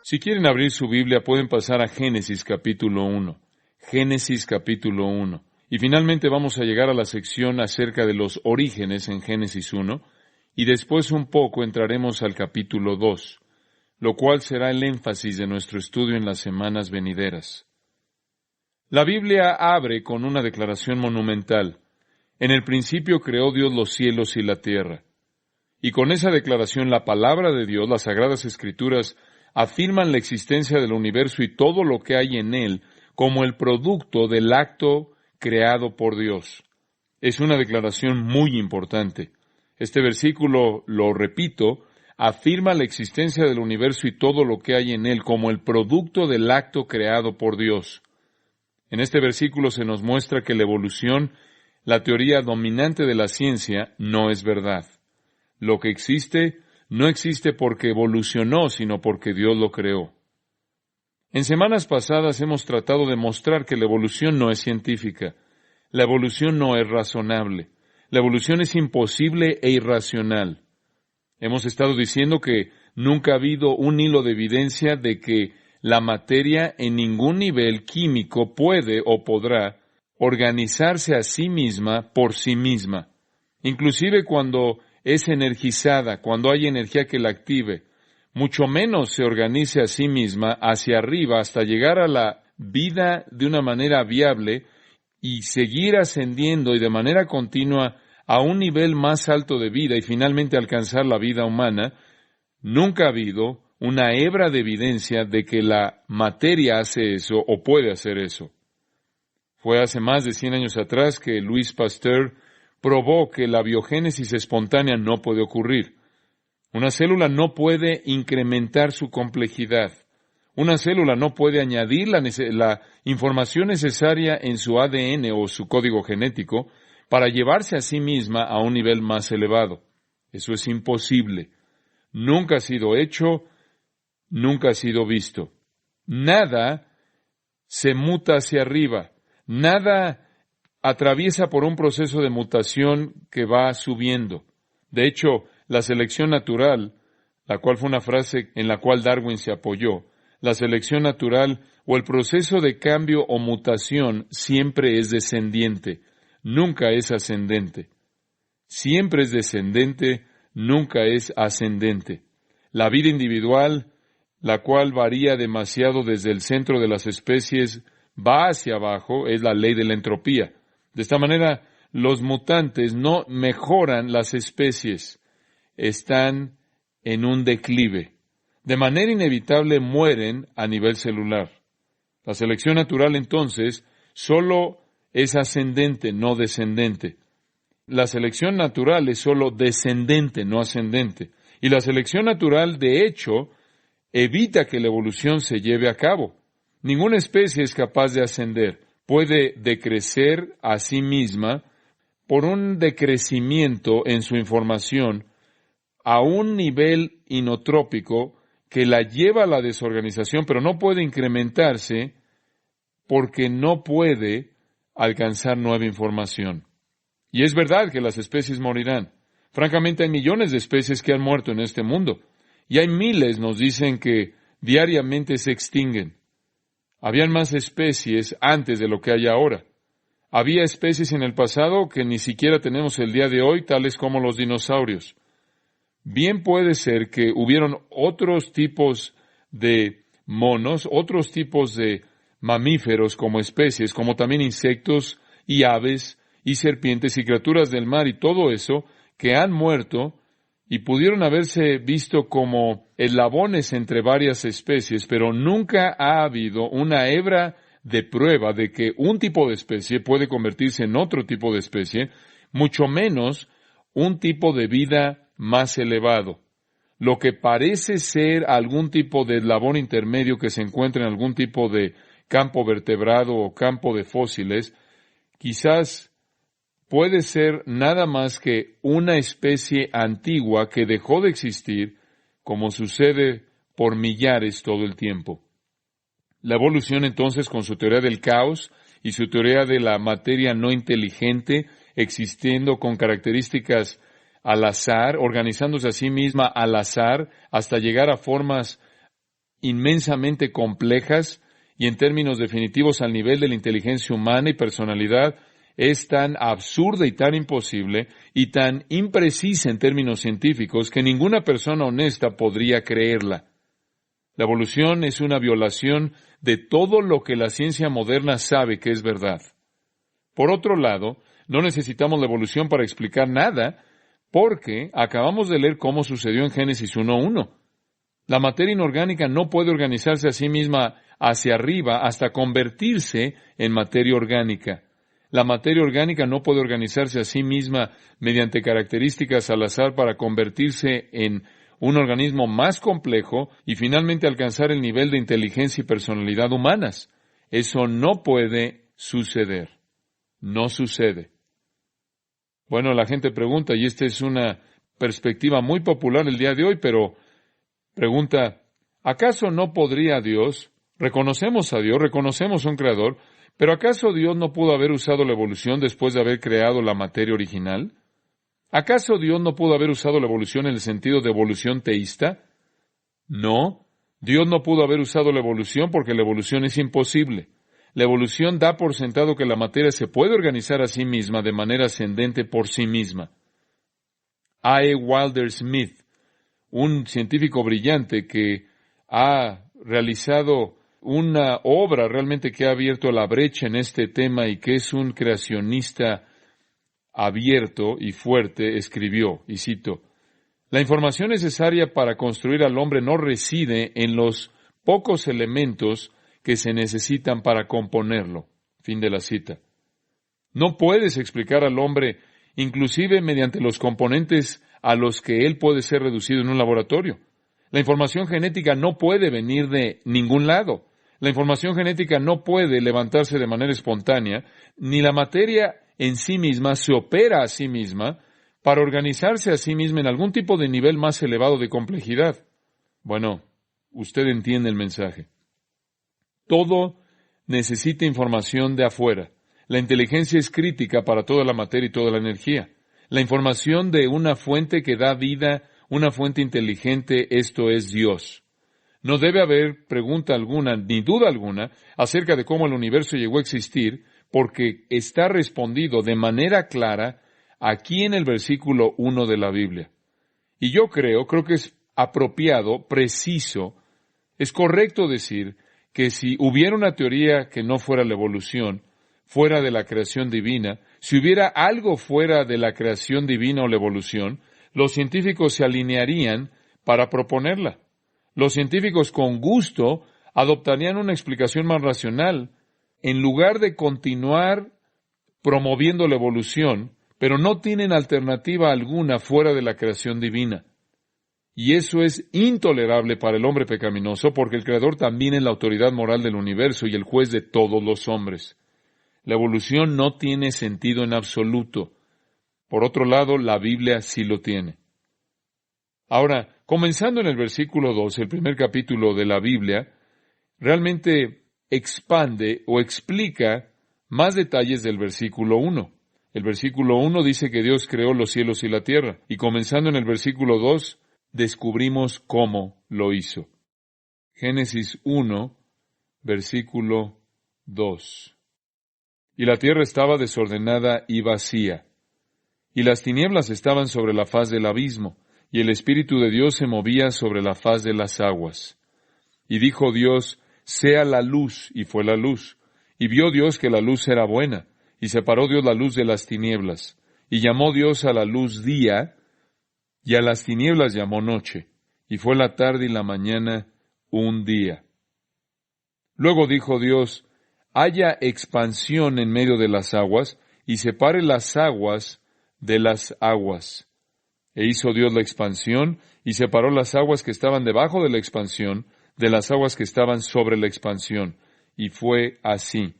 Si quieren abrir su Biblia, pueden pasar a Génesis capítulo 1. Génesis capítulo 1. Y finalmente vamos a llegar a la sección acerca de los orígenes en Génesis 1, y después un poco entraremos al capítulo 2, lo cual será el énfasis de nuestro estudio en las semanas venideras. La Biblia abre con una declaración monumental. En el principio creó Dios los cielos y la tierra. Y con esa declaración, la palabra de Dios, las Sagradas Escrituras, afirman la existencia del universo y todo lo que hay en él como el producto del acto creado por Dios. Es una declaración muy importante. Este versículo, lo repito, afirma la existencia del universo y todo lo que hay en él como el producto del acto creado por Dios. En este versículo se nos muestra que la evolución, la teoría dominante de la ciencia, no es verdad. Lo que existe no existe porque evolucionó, sino porque Dios lo creó. En semanas pasadas hemos tratado de mostrar que la evolución no es científica. La evolución no es razonable. La evolución es imposible e irracional. Hemos estado diciendo que nunca ha habido un hilo de evidencia de que la materia en ningún nivel químico puede o podrá organizarse a sí misma por sí misma. Inclusive cuando es energizada, cuando hay energía que la active, mucho menos se organice a sí misma hacia arriba hasta llegar a la vida de una manera viable y seguir ascendiendo y de manera continua a un nivel más alto de vida y finalmente alcanzar la vida humana. Nunca ha habido una hebra de evidencia de que la materia hace eso o puede hacer eso. Fue hace más de 100 años atrás que Louis Pasteur probó que la biogénesis espontánea no puede ocurrir. Una célula no puede incrementar su complejidad. Una célula no puede añadir la información necesaria en su ADN o su código genético para llevarse a sí misma a un nivel más elevado. Eso es imposible. Nunca ha sido hecho, nunca ha sido visto. Nada se muta hacia arriba. Nada atraviesa por un proceso de mutación que va subiendo. De hecho, la selección natural, la cual fue una frase en la cual Darwin se apoyó, la selección natural o el proceso de cambio o mutación siempre es descendiente, nunca es ascendente. Siempre es descendente, nunca es ascendente. La vida individual, la cual varía demasiado desde el centro de las especies, va hacia abajo, es la ley de la entropía. De esta manera, los mutantes no mejoran las especies, están en un declive. De manera inevitable mueren a nivel celular. La selección natural, entonces, solo es ascendente, no descendente. La selección natural es solo descendente, no ascendente. Y la selección natural, de hecho, evita que la evolución se lleve a cabo. Ninguna especie es capaz de ascender. Puede decrecer a sí misma por un decrecimiento en su información a un nivel inotrópico que la lleva a la desorganización, pero no puede incrementarse porque no puede alcanzar nueva información. Y es verdad que las especies morirán. Francamente, hay millones de especies que han muerto en este mundo, y hay miles, nos dicen, que diariamente se extinguen. Habían más especies antes de lo que hay ahora. Había especies en el pasado que ni siquiera tenemos el día de hoy, tales como los dinosaurios. Bien puede ser que hubieron otros tipos de monos, otros tipos de mamíferos como especies, como también insectos y aves y serpientes y criaturas del mar y todo eso, que han muerto y pudieron haberse visto como eslabones entre varias especies, pero nunca ha habido una hebra de prueba de que un tipo de especie puede convertirse en otro tipo de especie, mucho menos un tipo de vida más elevado. Lo que parece ser algún tipo de eslabón intermedio que se encuentra en algún tipo de campo vertebrado o campo de fósiles, quizás puede ser nada más que una especie antigua que dejó de existir, como sucede por millares todo el tiempo. La evolución, entonces, con su teoría del caos y su teoría de la materia no inteligente, existiendo con características al azar, organizándose a sí misma al azar, hasta llegar a formas inmensamente complejas y en términos definitivos al nivel de la inteligencia humana y personalidad, es tan absurda y tan imposible y tan imprecisa en términos científicos que ninguna persona honesta podría creerla. La evolución es una violación de todo lo que la ciencia moderna sabe que es verdad. Por otro lado, no necesitamos la evolución para explicar nada, porque acabamos de leer cómo sucedió en Génesis 1:1. La materia inorgánica no puede organizarse a sí misma hacia arriba hasta convertirse en materia orgánica. La materia orgánica no puede organizarse a sí misma mediante características al azar para convertirse en un organismo más complejo y finalmente alcanzar el nivel de inteligencia y personalidad humanas. Eso no puede suceder. No sucede. Bueno, la gente pregunta, y esta es una perspectiva muy popular el día de hoy, pero pregunta, ¿acaso no podría Dios? Reconocemos a Dios, reconocemos a un creador, pero ¿acaso Dios no pudo haber usado la evolución después de haber creado la materia original? ¿Acaso Dios no pudo haber usado la evolución en el sentido de evolución teísta? No, Dios no pudo haber usado la evolución porque la evolución es imposible. La evolución da por sentado que la materia se puede organizar a sí misma de manera ascendente por sí misma. A. E. Wilder Smith, un científico brillante que ha realizado una obra realmente que ha abierto la brecha en este tema y que es un creacionista abierto y fuerte, escribió, y cito, «La información necesaria para construir al hombre no reside en los pocos elementos que se necesitan para componerlo». Fin de la cita. No puedes explicar al hombre, inclusive mediante los componentes a los que él puede ser reducido en un laboratorio. La información genética no puede venir de ningún lado. La información genética no puede levantarse de manera espontánea, ni la materia en sí misma se opera a sí misma para organizarse a sí misma en algún tipo de nivel más elevado de complejidad. Bueno, usted entiende el mensaje. Todo necesita información de afuera. La inteligencia es crítica para toda la materia y toda la energía. La información de una fuente que da vida, una fuente inteligente, esto es Dios. No debe haber pregunta alguna, ni duda alguna, acerca de cómo el universo llegó a existir, porque está respondido de manera clara aquí en el versículo 1 de la Biblia. Y yo creo que es apropiado, preciso, es correcto decir que si hubiera una teoría que no fuera la evolución, fuera de la creación divina, si hubiera algo fuera de la creación divina o la evolución, los científicos se alinearían para proponerla. Los científicos con gusto adoptarían una explicación más racional, en lugar de continuar promoviendo la evolución, pero no tienen alternativa alguna fuera de la creación divina. Y eso es intolerable para el hombre pecaminoso, porque el Creador también es la autoridad moral del universo y el juez de todos los hombres. La evolución no tiene sentido en absoluto. Por otro lado, la Biblia sí lo tiene. Ahora, comenzando en el versículo 2, el primer capítulo de la Biblia, realmente expande o explica más detalles del versículo 1. El versículo 1 dice que Dios creó los cielos y la tierra, y comenzando en el versículo 2, descubrimos cómo lo hizo. Génesis 1, versículo 2. Y la tierra estaba desordenada y vacía, y las tinieblas estaban sobre la faz del abismo, y el Espíritu de Dios se movía sobre la faz de las aguas. Y dijo Dios, sea la luz, y fue la luz. Y vio Dios que la luz era buena, y separó Dios la luz de las tinieblas. Y llamó Dios a la luz día, y a las tinieblas llamó noche. Y fue la tarde y la mañana un día. Luego dijo Dios, haya expansión en medio de las aguas, y separe las aguas de las aguas. E hizo Dios la expansión, y separó las aguas que estaban debajo de la expansión, de las aguas que estaban sobre la expansión. Y fue así.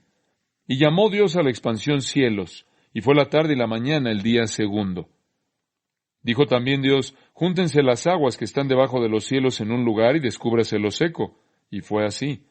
Y llamó Dios a la expansión cielos, y fue la tarde y la mañana el día segundo. Dijo también Dios, júntense las aguas que están debajo de los cielos en un lugar, y descúbrase lo seco. Y fue así.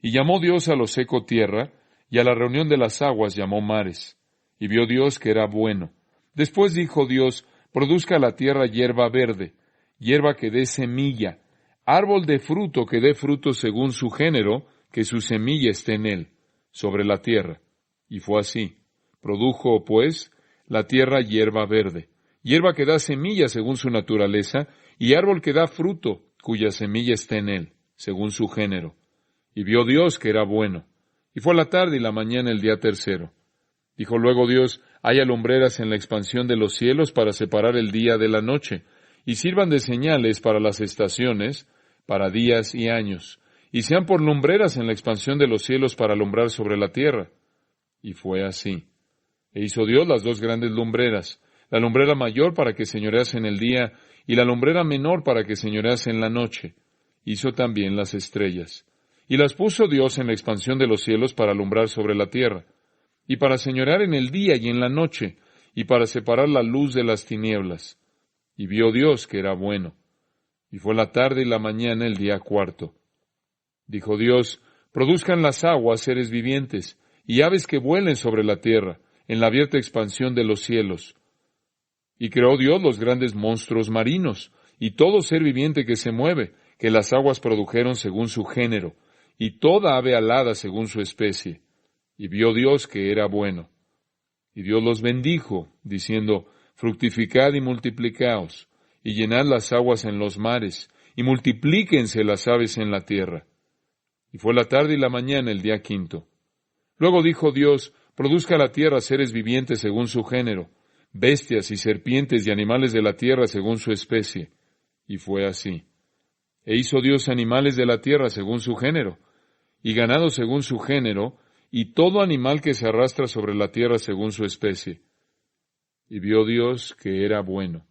Y llamó Dios a lo seco tierra, y a la reunión de las aguas llamó mares. Y vio Dios que era bueno. Después dijo Dios, produzca la tierra hierba verde, hierba que dé semilla, árbol de fruto que dé fruto según su género, que su semilla esté en él, sobre la tierra. Y fue así. Produjo, pues, la tierra hierba verde, hierba que da semilla según su naturaleza, y árbol que da fruto, cuya semilla esté en él, según su género. Y vio Dios que era bueno. Y fue la tarde y la mañana el día tercero. Dijo luego Dios, haya lumbreras en la expansión de los cielos para separar el día de la noche, y sirvan de señales para las estaciones, para días y años, y sean por lumbreras en la expansión de los cielos para alumbrar sobre la tierra. Y fue así. E hizo Dios las dos grandes lumbreras, la lumbrera mayor para que señorease en el día, y la lumbrera menor para que señorease en la noche. Hizo también las estrellas. Y las puso Dios en la expansión de los cielos para alumbrar sobre la tierra, y para señorear en el día y en la noche, y para separar la luz de las tinieblas. Y vio Dios que era bueno. Y fue la tarde y la mañana el día cuarto. Dijo Dios, produzcan las aguas seres vivientes, y aves que vuelen sobre la tierra, en la abierta expansión de los cielos. Y creó Dios los grandes monstruos marinos, y todo ser viviente que se mueve, que las aguas produjeron según su género, y toda ave alada según su especie. Y vio Dios que era bueno. Y Dios los bendijo, diciendo, fructificad y multiplicaos, y llenad las aguas en los mares, y multiplíquense las aves en la tierra. Y fue la tarde y la mañana el día quinto. Luego dijo Dios, produzca la tierra seres vivientes según su género, bestias y serpientes y animales de la tierra según su especie. Y fue así. E hizo Dios animales de la tierra según su género, y ganado según su género, y todo animal que se arrastra sobre la tierra según su especie. Y vio Dios que era bueno.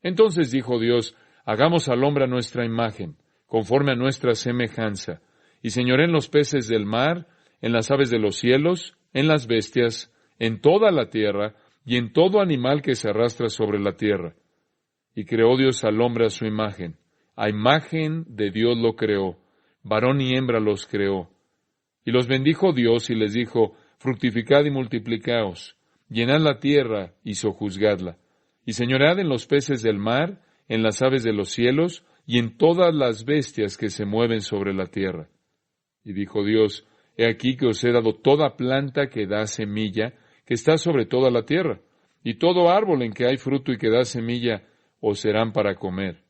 Entonces dijo Dios, hagamos al hombre a nuestra imagen, conforme a nuestra semejanza, y señoreen los peces del mar, en las aves de los cielos, en las bestias, en toda la tierra, y en todo animal que se arrastra sobre la tierra. Y creó Dios al hombre a su imagen. A imagen de Dios lo creó, varón y hembra los creó. Y los bendijo Dios y les dijo, fructificad y multiplicaos, llenad la tierra y sojuzgadla, y señoread en los peces del mar, en las aves de los cielos, y en todas las bestias que se mueven sobre la tierra. Y dijo Dios, he aquí que os he dado toda planta que da semilla, que está sobre toda la tierra, y todo árbol en que hay fruto y que da semilla, os serán para comer.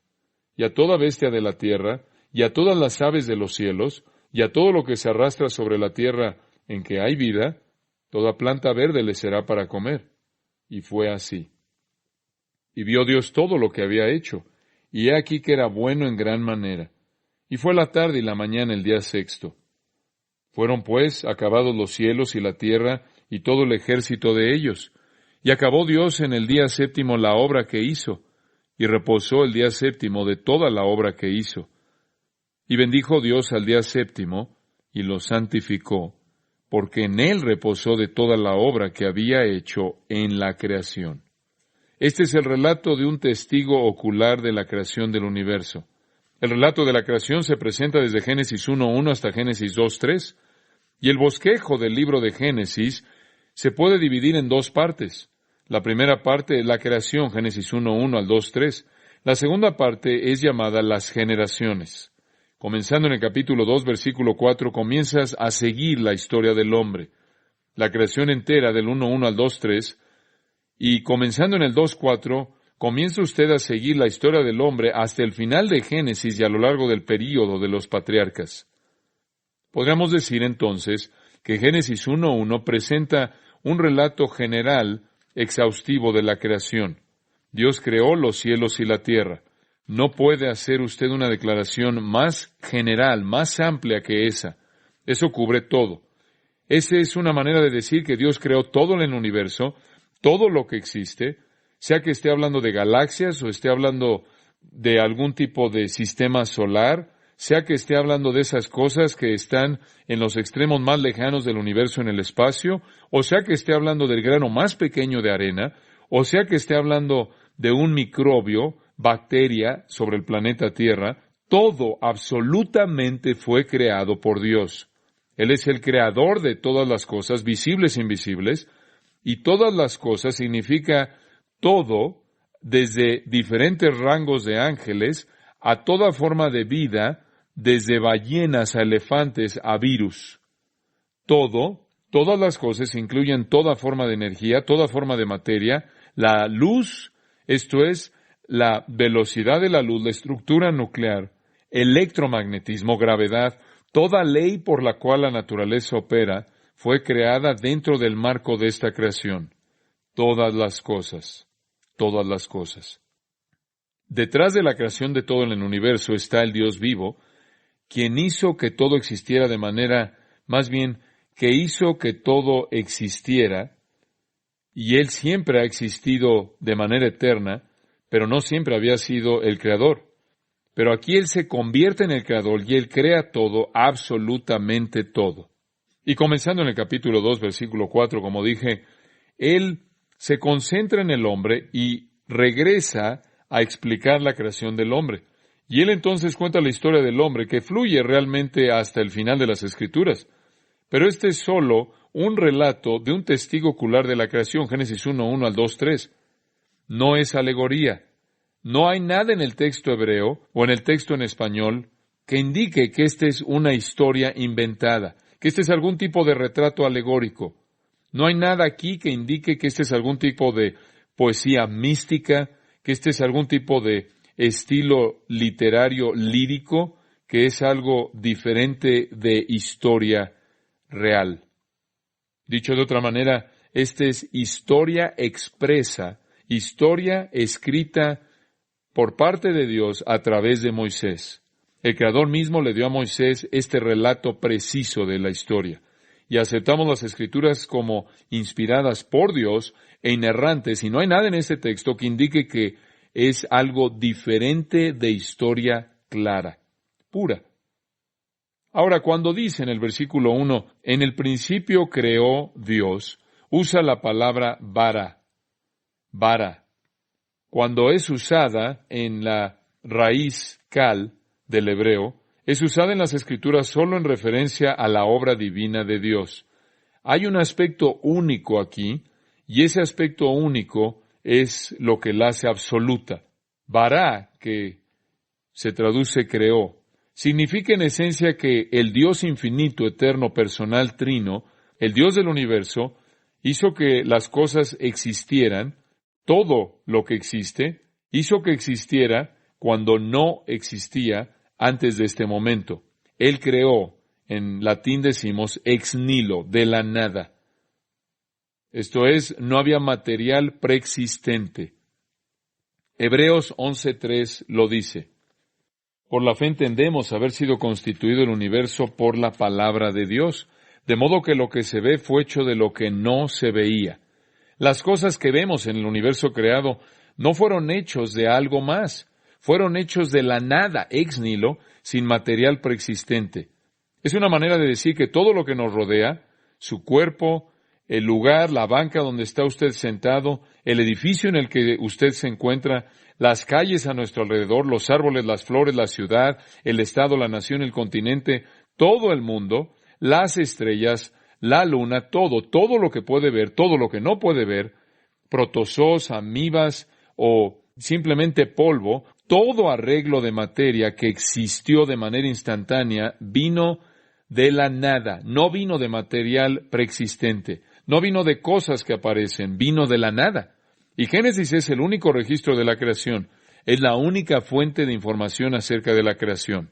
Y a toda bestia de la tierra, y a todas las aves de los cielos, y a todo lo que se arrastra sobre la tierra en que hay vida, toda planta verde le será para comer. Y fue así. Y vio Dios todo lo que había hecho, y he aquí que era bueno en gran manera. Y fue la tarde y la mañana el día sexto. Fueron pues acabados los cielos y la tierra, y todo el ejército de ellos. Y acabó Dios en el día séptimo la obra que hizo, y reposó el día séptimo de toda la obra que hizo. Y bendijo Dios al día séptimo, y lo santificó, porque en él reposó de toda la obra que había hecho en la creación. Este es el relato de un testigo ocular de la creación del universo. El relato de la creación se presenta desde Génesis 1:1 hasta Génesis 2:3, y el bosquejo del libro de Génesis se puede dividir en dos partes. La primera parte es la creación, Génesis 1:1 al 2:3. La segunda parte es llamada las generaciones. Comenzando en el capítulo 2, versículo 4, comienzas a seguir la historia del hombre. La creación entera del 1:1 al 2:3, y comenzando en el 2:4, comienza usted a seguir la historia del hombre hasta el final de Génesis y a lo largo del período de los patriarcas. Podríamos decir entonces que Génesis 1:1 presenta un relato general exhaustivo de la creación. Dios creó los cielos y la tierra. No puede hacer usted una declaración más general, más amplia que esa. Eso cubre todo. Esa es una manera de decir que Dios creó todo en el universo, todo lo que existe, sea que esté hablando de galaxias o esté hablando de algún tipo de sistema solar, sea que esté hablando de esas cosas que están en los extremos más lejanos del universo en el espacio, o sea que esté hablando del grano más pequeño de arena, o sea que esté hablando de un microbio, bacteria sobre el planeta Tierra, todo absolutamente fue creado por Dios. Él es el creador de todas las cosas, visibles e invisibles, y todas las cosas significa todo, desde diferentes rangos de ángeles a toda forma de vida, desde ballenas a elefantes a virus. Todas las cosas incluyen toda forma de energía, toda forma de materia, la luz, esto es, la velocidad de la luz, la estructura nuclear, electromagnetismo, gravedad, toda ley por la cual la naturaleza opera, fue creada dentro del marco de esta creación. Todas las cosas. Detrás de la creación de todo en el universo está el Dios vivo, quien hizo que todo existiera de manera, más bien, que hizo que todo existiera, y Él siempre ha existido de manera eterna, pero no siempre había sido el Creador. Pero aquí Él se convierte en el Creador y Él crea todo, absolutamente todo. Y comenzando en el capítulo 2, versículo 4, como dije, Él se concentra en el hombre y regresa a explicar la creación del hombre. Y Él entonces cuenta la historia del hombre que fluye realmente hasta el final de las Escrituras. Pero este es solo un relato de un testigo ocular de la creación, Génesis 1:1 al 2:3. No es alegoría. No hay nada en el texto hebreo o en el texto en español que indique que esta es una historia inventada, que este es algún tipo de retrato alegórico. No hay nada aquí que indique que este es algún tipo de poesía mística, que este es algún tipo de estilo literario lírico, que es algo diferente de historia real. Dicho de otra manera, esta es historia expresa, historia escrita por parte de Dios a través de Moisés. El Creador mismo le dio a Moisés este relato preciso de la historia. Y aceptamos las Escrituras como inspiradas por Dios e inerrantes, y no hay nada en este texto que indique que es algo diferente de historia clara, pura. Ahora, cuando dice en el versículo 1, en el principio creó Dios, usa la palabra bara. Cuando es usada en la raíz kal del hebreo, es usada en las Escrituras solo en referencia a la obra divina de Dios. Hay un aspecto único aquí, y ese aspecto único es lo que la hace absoluta. Bara, que se traduce creó, significa en esencia que el Dios infinito, eterno, personal, trino, el Dios del universo, hizo que las cosas existieran. Todo lo que existe hizo que existiera cuando no existía antes de este momento. Él creó, en latín decimos, ex nihilo, de la nada. Esto es, no había material preexistente. Hebreos 11:3 lo dice. Por la fe entendemos haber sido constituido el universo por la palabra de Dios, de modo que lo que se ve fue hecho de lo que no se veía. Las cosas que vemos en el universo creado no fueron hechos de algo más, fueron hechos de la nada, ex nihilo, sin material preexistente. Es una manera de decir que todo lo que nos rodea, su cuerpo, el lugar, la banca donde está usted sentado, el edificio en el que usted se encuentra, las calles a nuestro alrededor, los árboles, las flores, la ciudad, el estado, la nación, el continente, todo el mundo, las estrellas, la luna, todo lo que puede ver, todo lo que no puede ver, protozoos, amibas o simplemente polvo, todo arreglo de materia que existió de manera instantánea vino de la nada, no vino de material preexistente, no vino de cosas que aparecen, vino de la nada. Y Génesis es el único registro de la creación, es la única fuente de información acerca de la creación.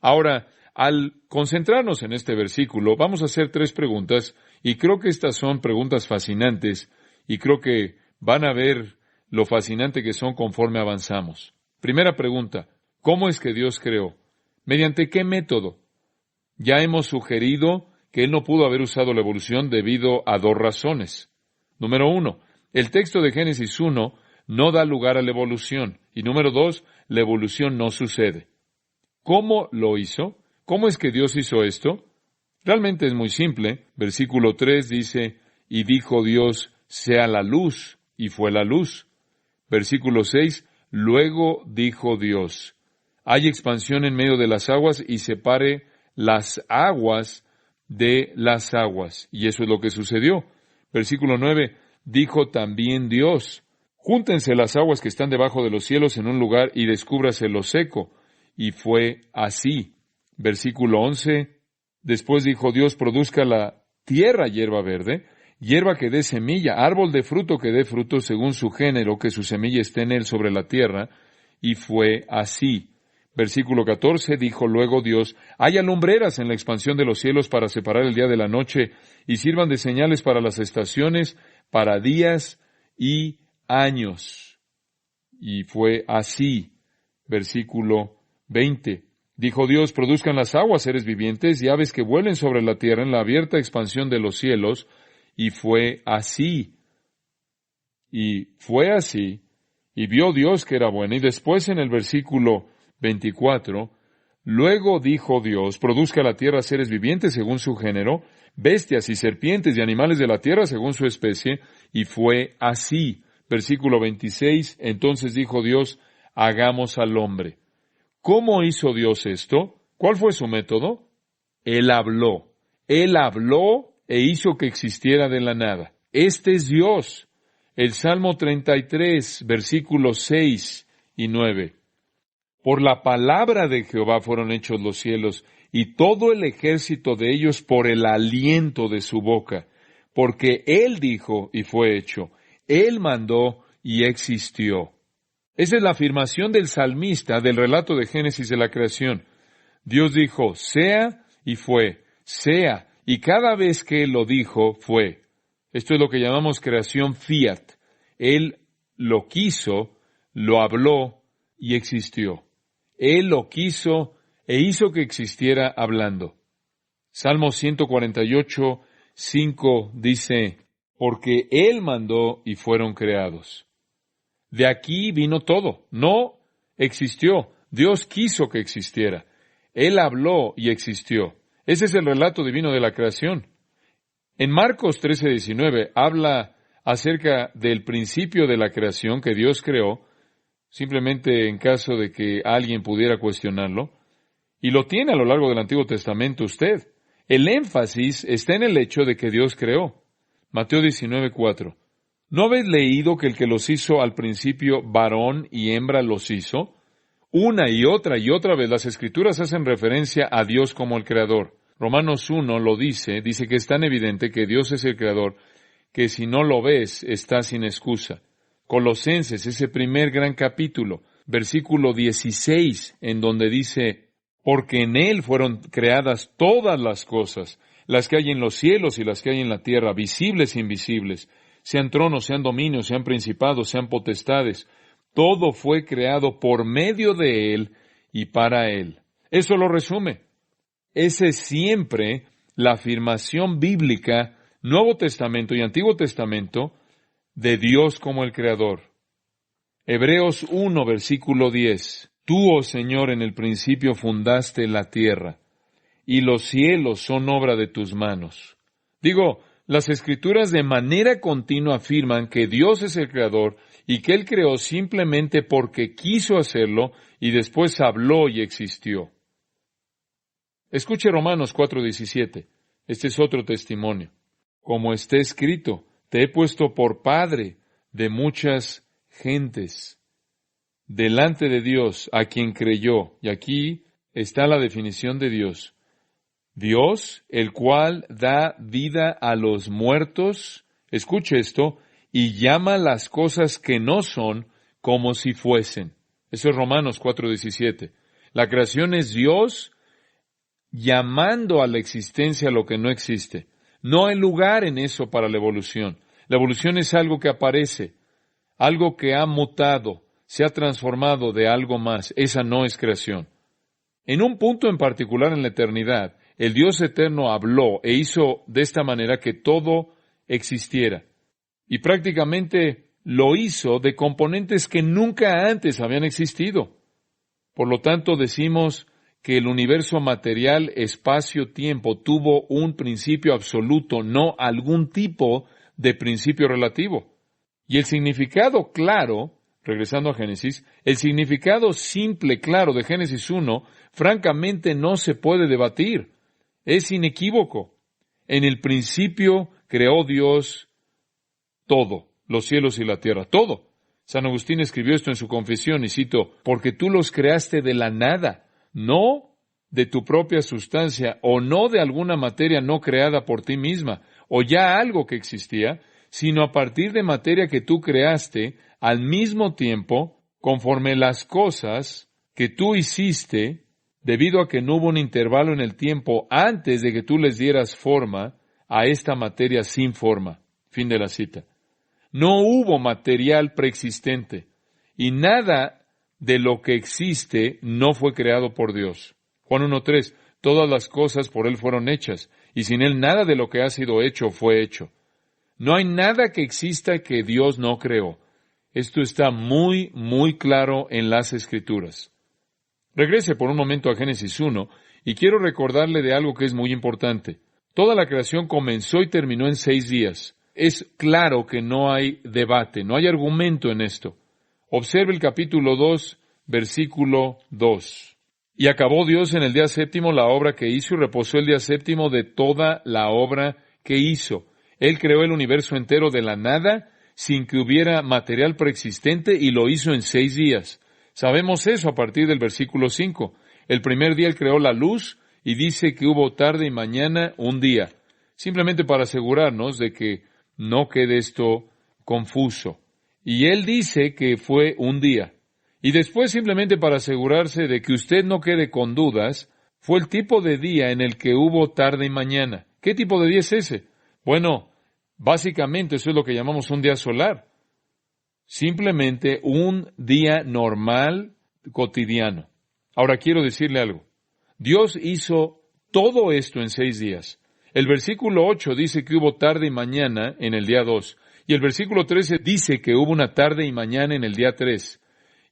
Ahora, al concentrarnos en este versículo, vamos a hacer 3 preguntas, y creo que estas son preguntas fascinantes, y creo que van a ver lo fascinante que son conforme avanzamos. Primera pregunta, ¿cómo es que Dios creó? ¿Mediante qué método? Ya hemos sugerido que Él no pudo haber usado la evolución debido a 2 razones. Número 1, el texto de Génesis 1 no da lugar a la evolución, y número 2, la evolución no sucede. ¿Cómo lo hizo? ¿Cómo es que Dios hizo esto? Realmente es muy simple. Versículo 3 dice, y dijo Dios, sea la luz, y fue la luz. Versículo 6, luego dijo Dios, hay expansión en medio de las aguas y separe las aguas de las aguas. Y eso es lo que sucedió. Versículo 9, dijo también Dios, Júntense las aguas que están debajo de los cielos en un lugar y descúbrase lo seco. Y fue así. Versículo 11. Después dijo Dios, produzca la tierra hierba verde, hierba que dé semilla, árbol de fruto que dé fruto según su género, que su semilla esté en él sobre la tierra. Y fue así. Versículo 14, dijo luego Dios, haya lumbreras en la expansión de los cielos para separar el día de la noche, y sirvan de señales para las estaciones, para días y años. Y fue así. Versículo 20. Dijo Dios, produzcan las aguas seres vivientes y aves que vuelen sobre la tierra en la abierta expansión de los cielos. Y fue así. Y fue así. Y vio Dios que era bueno. Y después en el versículo 24, luego dijo Dios, produzca la tierra seres vivientes según su género, bestias y serpientes y animales de la tierra según su especie. Y fue así. Versículo 26, entonces dijo Dios, hagamos al hombre. ¿Cómo hizo Dios esto? ¿Cuál fue su método? Él habló. Él habló e hizo que existiera de la nada. Este es Dios. El Salmo 33, versículos 6 y 9. Por la palabra de Jehová fueron hechos los cielos, y todo el ejército de ellos por el aliento de su boca. Porque Él dijo y fue hecho. Él mandó y existió. Esa es la afirmación del salmista del relato de Génesis de la creación. Dios dijo, sea y fue, sea, y cada vez que Él lo dijo, fue. Esto es lo que llamamos creación fiat. Él lo quiso, lo habló y existió. Él lo quiso e hizo que existiera hablando. Salmo 148, 5 dice, porque Él mandó y fueron creados. De aquí vino todo. No existió. Dios quiso que existiera. Él habló y existió. Ese es el relato divino de la creación. En Marcos 13:19 habla acerca del principio de la creación que Dios creó, simplemente en caso de que alguien pudiera cuestionarlo, y lo tiene a lo largo del Antiguo Testamento usted. El énfasis está en el hecho de que Dios creó. Mateo 19:4. ¿No habéis leído que el que los hizo al principio varón y hembra los hizo? Una y otra vez las Escrituras hacen referencia a Dios como el Creador. Romanos 1 lo dice que es tan evidente que Dios es el Creador, que si no lo ves, está sin excusa. Colosenses, ese primer gran capítulo, versículo 16, en donde dice, porque en Él fueron creadas todas las cosas, las que hay en los cielos y las que hay en la tierra, visibles e invisibles, sean tronos, sean dominios, sean principados, sean potestades. Todo fue creado por medio de Él y para Él. Eso lo resume. Esa es siempre la afirmación bíblica, Nuevo Testamento y Antiguo Testamento, de Dios como el Creador. Hebreos 1, versículo 10. Tú, oh Señor, en el principio fundaste la tierra, y los cielos son obra de tus manos. Las Escrituras de manera continua afirman que Dios es el Creador y que Él creó simplemente porque quiso hacerlo y después habló y existió. Escuche Romanos 4:17. Este es otro testimonio. Como está escrito, te he puesto por padre de muchas gentes, delante de Dios a quien creyó. Y aquí está la definición de Dios. Dios, el cual da vida a los muertos, escuche esto, y llama las cosas que no son como si fuesen. Eso es Romanos 4:17. La creación es Dios llamando a la existencia lo que no existe. No hay lugar en eso para la evolución. La evolución es algo que aparece, algo que ha mutado, se ha transformado de algo más. Esa no es creación. En un punto en particular en la eternidad, el Dios eterno habló e hizo de esta manera que todo existiera. Y prácticamente lo hizo de componentes que nunca antes habían existido. Por lo tanto, decimos que el universo material, espacio-tiempo, tuvo un principio absoluto, no algún tipo de principio relativo. Y el significado claro, regresando a Génesis, el significado simple, claro, de Génesis 1, francamente no se puede debatir. Es inequívoco. En el principio creó Dios todo, los cielos y la tierra, todo. San Agustín escribió esto en su confesión, y cito, porque tú los creaste de la nada, no de tu propia sustancia, o no de alguna materia no creada por ti misma, o ya algo que existía, sino a partir de materia que tú creaste, al mismo tiempo, conforme las cosas que tú hiciste, debido a que no hubo un intervalo en el tiempo antes de que tú les dieras forma a esta materia sin forma. Fin de la cita. No hubo material preexistente, y nada de lo que existe no fue creado por Dios. Juan 1:3, todas las cosas por Él fueron hechas, y sin Él nada de lo que ha sido hecho fue hecho. No hay nada que exista que Dios no creó. Esto está muy, muy claro en las Escrituras. Regrese por un momento a Génesis 1, y quiero recordarle de algo que es muy importante. Toda la creación comenzó y terminó en 6 días. Es claro que no hay debate, no hay argumento en esto. Observe el capítulo 2, versículo 2. Y acabó Dios en el día séptimo la obra que hizo y reposó el día séptimo de toda la obra que hizo. Él creó el universo entero de la nada, sin que hubiera material preexistente, y lo hizo en 6 días. Sabemos eso a partir del versículo 5. El primer día Él creó la luz, y dice que hubo tarde y mañana un día. Simplemente para asegurarnos de que no quede esto confuso. Y Él dice que fue un día. Y después, simplemente para asegurarse de que usted no quede con dudas, fue el tipo de día en el que hubo tarde y mañana. ¿Qué tipo de día es ese? Bueno, básicamente eso es lo que llamamos un día solar. Simplemente un día normal, cotidiano. Ahora quiero decirle algo. Dios hizo todo esto en 6 días. El versículo 8 dice que hubo tarde y mañana en el día 2. Y el versículo 13 dice que hubo una tarde y mañana en el día 3.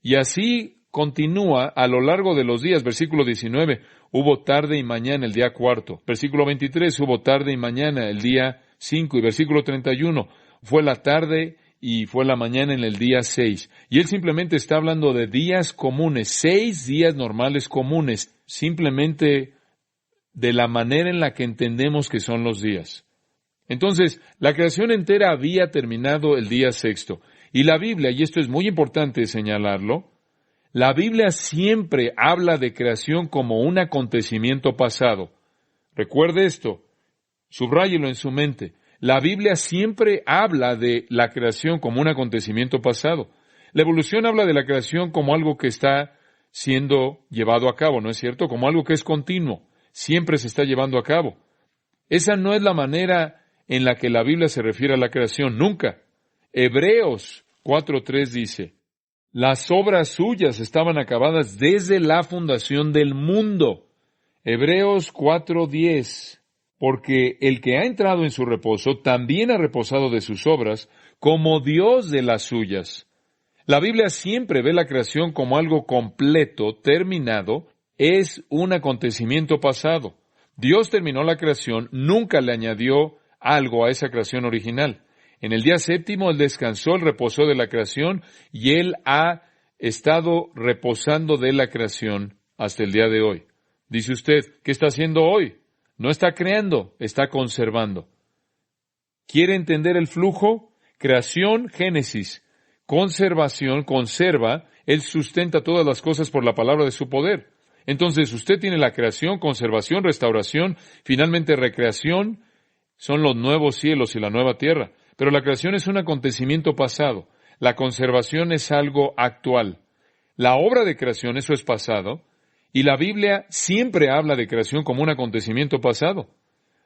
Y así continúa a lo largo de los días. Versículo 19, hubo tarde y mañana el día 4. Versículo 23, hubo tarde y mañana el día 5. Y versículo 31, fue la tarde y fue la mañana en el día 6. Y él simplemente está hablando de días comunes, 6 días normales comunes, simplemente de la manera en la que entendemos que son los días. Entonces, la creación entera había terminado el día sexto. Y la Biblia, y esto es muy importante señalarlo, la Biblia siempre habla de creación como un acontecimiento pasado. Recuerde esto, subráyelo en su mente. La Biblia siempre habla de la creación como un acontecimiento pasado. La evolución habla de la creación como algo que está siendo llevado a cabo, ¿no es cierto? Como algo que es continuo, siempre se está llevando a cabo. Esa no es la manera en la que la Biblia se refiere a la creación, nunca. Hebreos 4:3 dice, las obras suyas estaban acabadas desde la fundación del mundo. Hebreos 4:10, porque el que ha entrado en su reposo también ha reposado de sus obras, como Dios de las suyas. La Biblia siempre ve la creación como algo completo, terminado, es un acontecimiento pasado. Dios terminó la creación, nunca le añadió algo a esa creación original. En el día séptimo Él descansó, Él reposó de la creación, y Él ha estado reposando de la creación hasta el día de hoy. Dice usted, ¿qué está haciendo hoy? No está creando, está conservando. ¿Quiere entender el flujo? Creación, Génesis. Conservación, conserva. Él sustenta todas las cosas por la palabra de su poder. Entonces usted tiene la creación, conservación, restauración, finalmente recreación. Son los nuevos cielos y la nueva tierra. Pero la creación es un acontecimiento pasado. La conservación es algo actual. La obra de creación, eso es pasado. Y la Biblia siempre habla de creación como un acontecimiento pasado.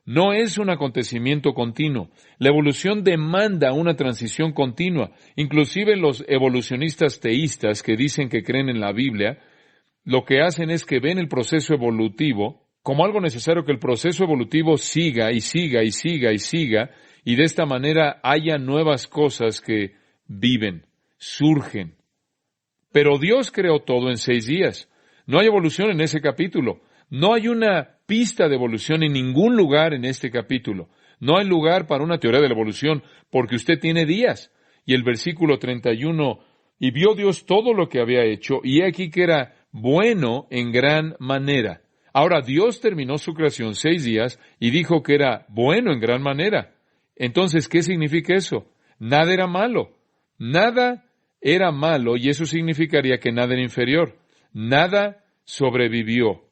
No es un acontecimiento continuo. La evolución demanda una transición continua. Inclusive los evolucionistas teístas que dicen que creen en la Biblia, lo que hacen es que ven el proceso evolutivo como algo necesario, que el proceso evolutivo siga y siga y siga y siga, y de esta manera haya nuevas cosas que viven, surgen. Pero Dios creó todo en 6 días. No hay evolución en ese capítulo. No hay una pista de evolución en ningún lugar en este capítulo. No hay lugar para una teoría de la evolución, porque usted tiene días. Y el versículo 31, y vio Dios todo lo que había hecho, y he aquí que era bueno en gran manera. Ahora, Dios terminó su creación 6 días y dijo que era bueno en gran manera. Entonces, ¿qué significa eso? Nada era malo. Nada era malo y eso significaría que nada era inferior. Nada sobrevivió.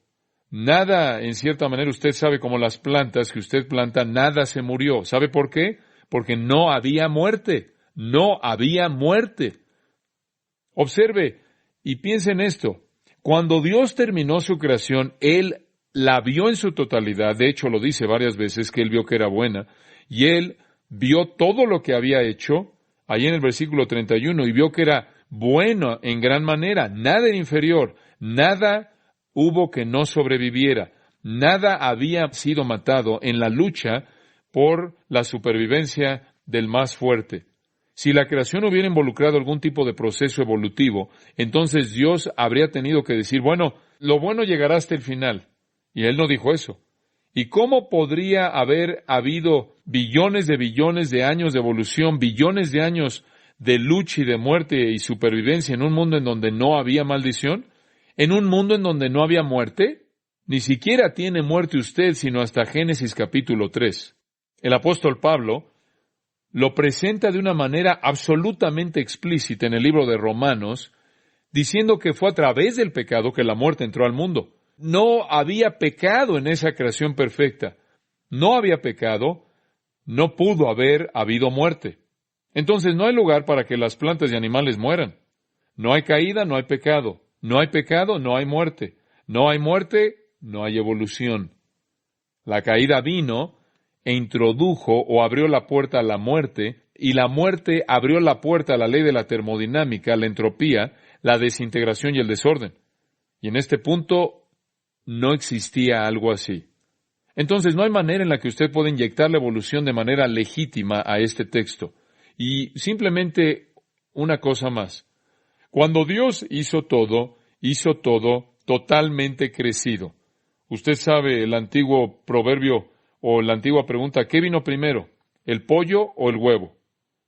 Nada, en cierta manera, usted sabe, como las plantas que usted planta, nada se murió. ¿Sabe por qué? Porque no había muerte. No había muerte. Observe y piense en esto. Cuando Dios terminó su creación, Él la vio en su totalidad. De hecho, lo dice varias veces que Él vio que era buena. Y Él vio todo lo que había hecho, ahí en el versículo 31, y vio que era bueno en gran manera. Nada era inferior. Nada hubo que no sobreviviera. Nada había sido matado en la lucha por la supervivencia del más fuerte. Si la creación hubiera involucrado algún tipo de proceso evolutivo, entonces Dios habría tenido que decir, bueno, lo bueno llegará hasta el final. Y Él no dijo eso. ¿Y cómo podría haber habido billones de años de evolución, billones de años de lucha y de muerte y supervivencia en un mundo en donde no había maldición? ¿En un mundo en donde no había muerte? Ni siquiera tiene muerte usted, sino hasta Génesis capítulo 3. El apóstol Pablo lo presenta de una manera absolutamente explícita en el libro de Romanos, diciendo que fue a través del pecado que la muerte entró al mundo. No había pecado en esa creación perfecta. No había pecado, no pudo haber habido muerte. Entonces no hay lugar para que las plantas y animales mueran. No hay caída, no hay pecado. No hay pecado, no hay muerte. No hay muerte, no hay evolución. La caída vino e introdujo o abrió la puerta a la muerte, y la muerte abrió la puerta a la ley de la termodinámica, la entropía, la desintegración y el desorden. Y en este punto no existía algo así. Entonces no hay manera en la que usted pueda inyectar la evolución de manera legítima a este texto. Y simplemente una cosa más. Cuando Dios hizo todo totalmente crecido. Usted sabe el antiguo proverbio o la antigua pregunta, ¿qué vino primero? ¿El pollo o el huevo?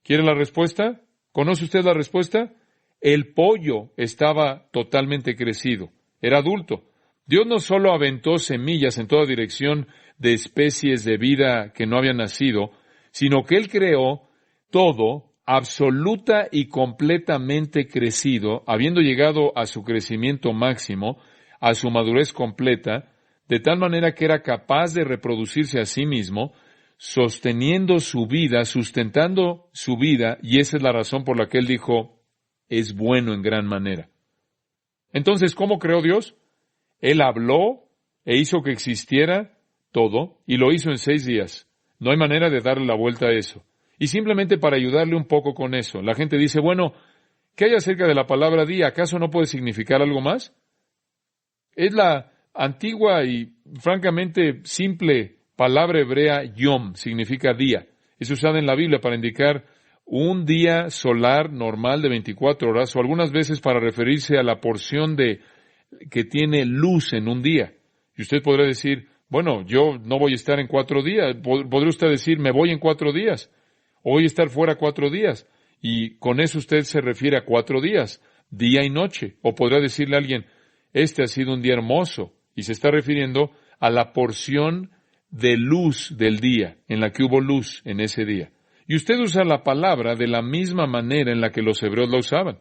¿Quiere la respuesta? ¿Conoce usted la respuesta? El pollo estaba totalmente crecido, era adulto. Dios no solo aventó semillas en toda dirección de especies de vida que no habían nacido, sino que Él creó todo absoluta y completamente crecido, habiendo llegado a su crecimiento máximo, a su madurez completa, de tal manera que era capaz de reproducirse a sí mismo, sosteniendo su vida, sustentando su vida, y esa es la razón por la que Él dijo, es bueno en gran manera. Entonces, ¿cómo creó Dios? Él habló e hizo que existiera todo, y lo hizo en 6 días. No hay manera de darle la vuelta a eso. Y simplemente para ayudarle un poco con eso, la gente dice, bueno, ¿qué hay acerca de la palabra día? ¿Acaso no puede significar algo más? Es la antigua y francamente simple palabra hebrea yom, significa día. Es usada en la Biblia para indicar un día solar normal de 24 horas o algunas veces para referirse a la porción que tiene luz en un día. Y usted podrá decir, bueno, yo no voy a estar en 4 días. Podría usted decir, me voy en 4 días. O voy a estar fuera 4 días. Y con eso usted se refiere a 4 días, día y noche. O podrá decirle a alguien, este ha sido un día hermoso. Y se está refiriendo a la porción de luz del día, en la que hubo luz en ese día. Y usted usa la palabra de la misma manera en la que los hebreos la usaban.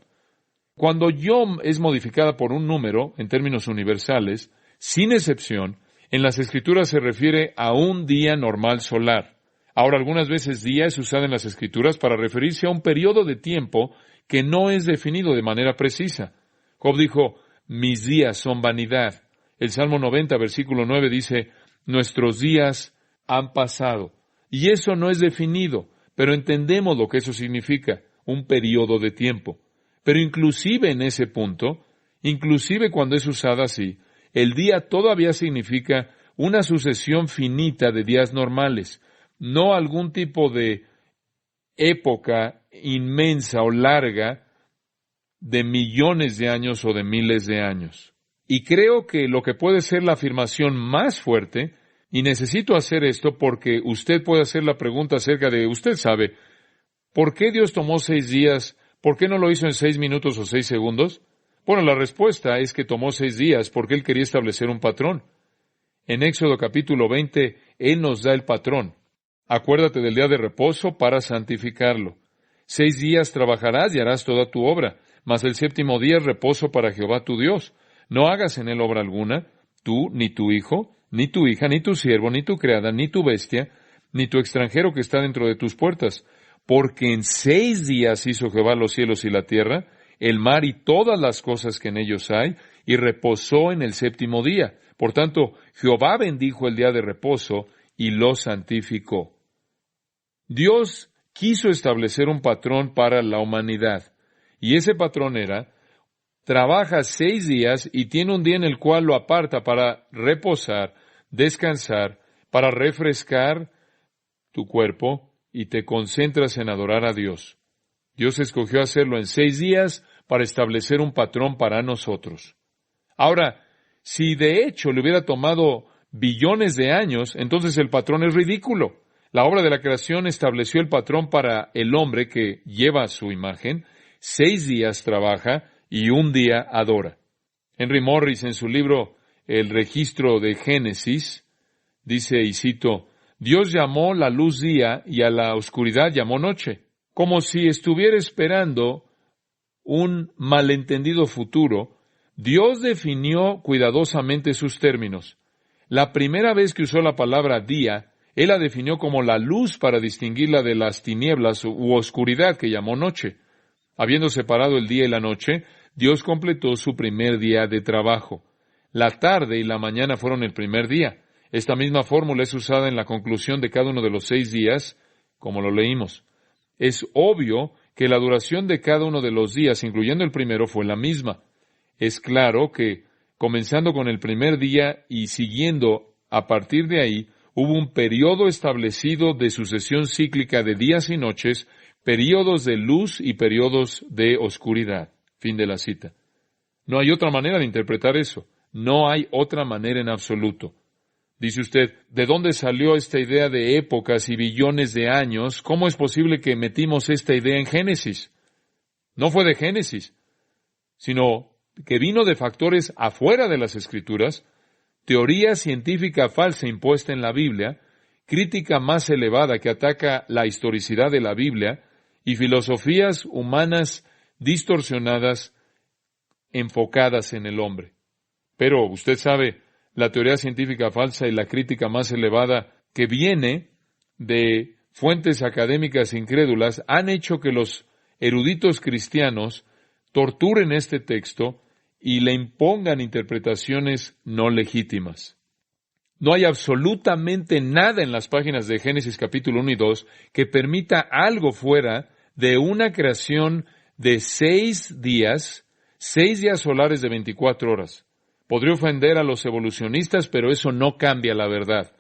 Cuando yom es modificada por un número, en términos universales, sin excepción, en las Escrituras se refiere a un día normal solar. Ahora, algunas veces día es usada en las Escrituras para referirse a un periodo de tiempo que no es definido de manera precisa. Job dijo, mis días son vanidad. El Salmo 90, versículo 9 dice, nuestros días han pasado. Y eso no es definido, pero entendemos lo que eso significa, un periodo de tiempo. Pero inclusive en ese punto, inclusive cuando es usada así, el día todavía significa una sucesión finita de días normales, no algún tipo de época inmensa o larga de millones de años o de miles de años. Y creo que lo que puede ser la afirmación más fuerte, y necesito hacer esto porque usted puede hacer la pregunta acerca de, usted sabe, ¿por qué Dios tomó 6 días? ¿Por qué no lo hizo en 6 minutos o 6 segundos? Bueno, la respuesta es que tomó 6 días porque Él quería establecer un patrón. En Éxodo capítulo 20, Él nos da el patrón. Acuérdate del día de reposo para santificarlo. 6 días trabajarás y harás toda tu obra, mas el séptimo día es reposo para Jehová tu Dios. No hagas en él obra alguna, tú, ni tu hijo, ni tu hija, ni tu siervo, ni tu criada, ni tu bestia, ni tu extranjero que está dentro de tus puertas. Porque en 6 días hizo Jehová los cielos y la tierra, el mar y todas las cosas que en ellos hay, y reposó en el séptimo día. Por tanto, Jehová bendijo el día de reposo y lo santificó. Dios quiso establecer un patrón para la humanidad, y ese patrón era: trabaja 6 días y tiene un día en el cual lo aparta para reposar, descansar, para refrescar tu cuerpo, y te concentras en adorar a Dios. Dios escogió hacerlo en 6 días para establecer un patrón para nosotros. Ahora, si de hecho le hubiera tomado billones de años, entonces el patrón es ridículo. La obra de la creación estableció el patrón para el hombre que lleva su imagen. 6 días trabaja y un día adora. Henry Morris, en su libro El registro de Génesis, dice, y cito: Dios llamó la luz día y a la oscuridad llamó noche, como si estuviera esperando un malentendido futuro. Dios definió cuidadosamente sus términos. La primera vez que usó la palabra día, Él la definió como la luz para distinguirla de las tinieblas u oscuridad que llamó noche. Habiendo separado el día y la noche, Dios completó su primer día de trabajo. La tarde y la mañana fueron el primer día. Esta misma fórmula es usada en la conclusión de cada uno de los 6 días, como lo leímos. Es obvio que la duración de cada uno de los días, incluyendo el primero, fue la misma. Es claro que, comenzando con el primer día y siguiendo a partir de ahí, hubo un periodo establecido de sucesión cíclica de días y noches, períodos de luz y períodos de oscuridad. Fin de la cita. No hay otra manera de interpretar eso. No hay otra manera en absoluto. Dice usted, ¿de dónde salió esta idea de épocas y billones de años? ¿Cómo es posible que metimos esta idea en Génesis? No fue de Génesis, sino que vino de factores afuera de las Escrituras, teoría científica falsa impuesta en la Biblia, crítica más elevada que ataca la historicidad de la Biblia, y filosofías humanas distorsionadas enfocadas en el hombre. Pero usted sabe, la teoría científica falsa y la crítica más elevada que viene de fuentes académicas incrédulas han hecho que los eruditos cristianos torturen este texto y le impongan interpretaciones no legítimas. No hay absolutamente nada en las páginas de Génesis capítulo 1 y 2 que permita algo fuera de una creación de 6 días solares de 24 horas. Podría ofender a los evolucionistas, pero eso no cambia la verdad.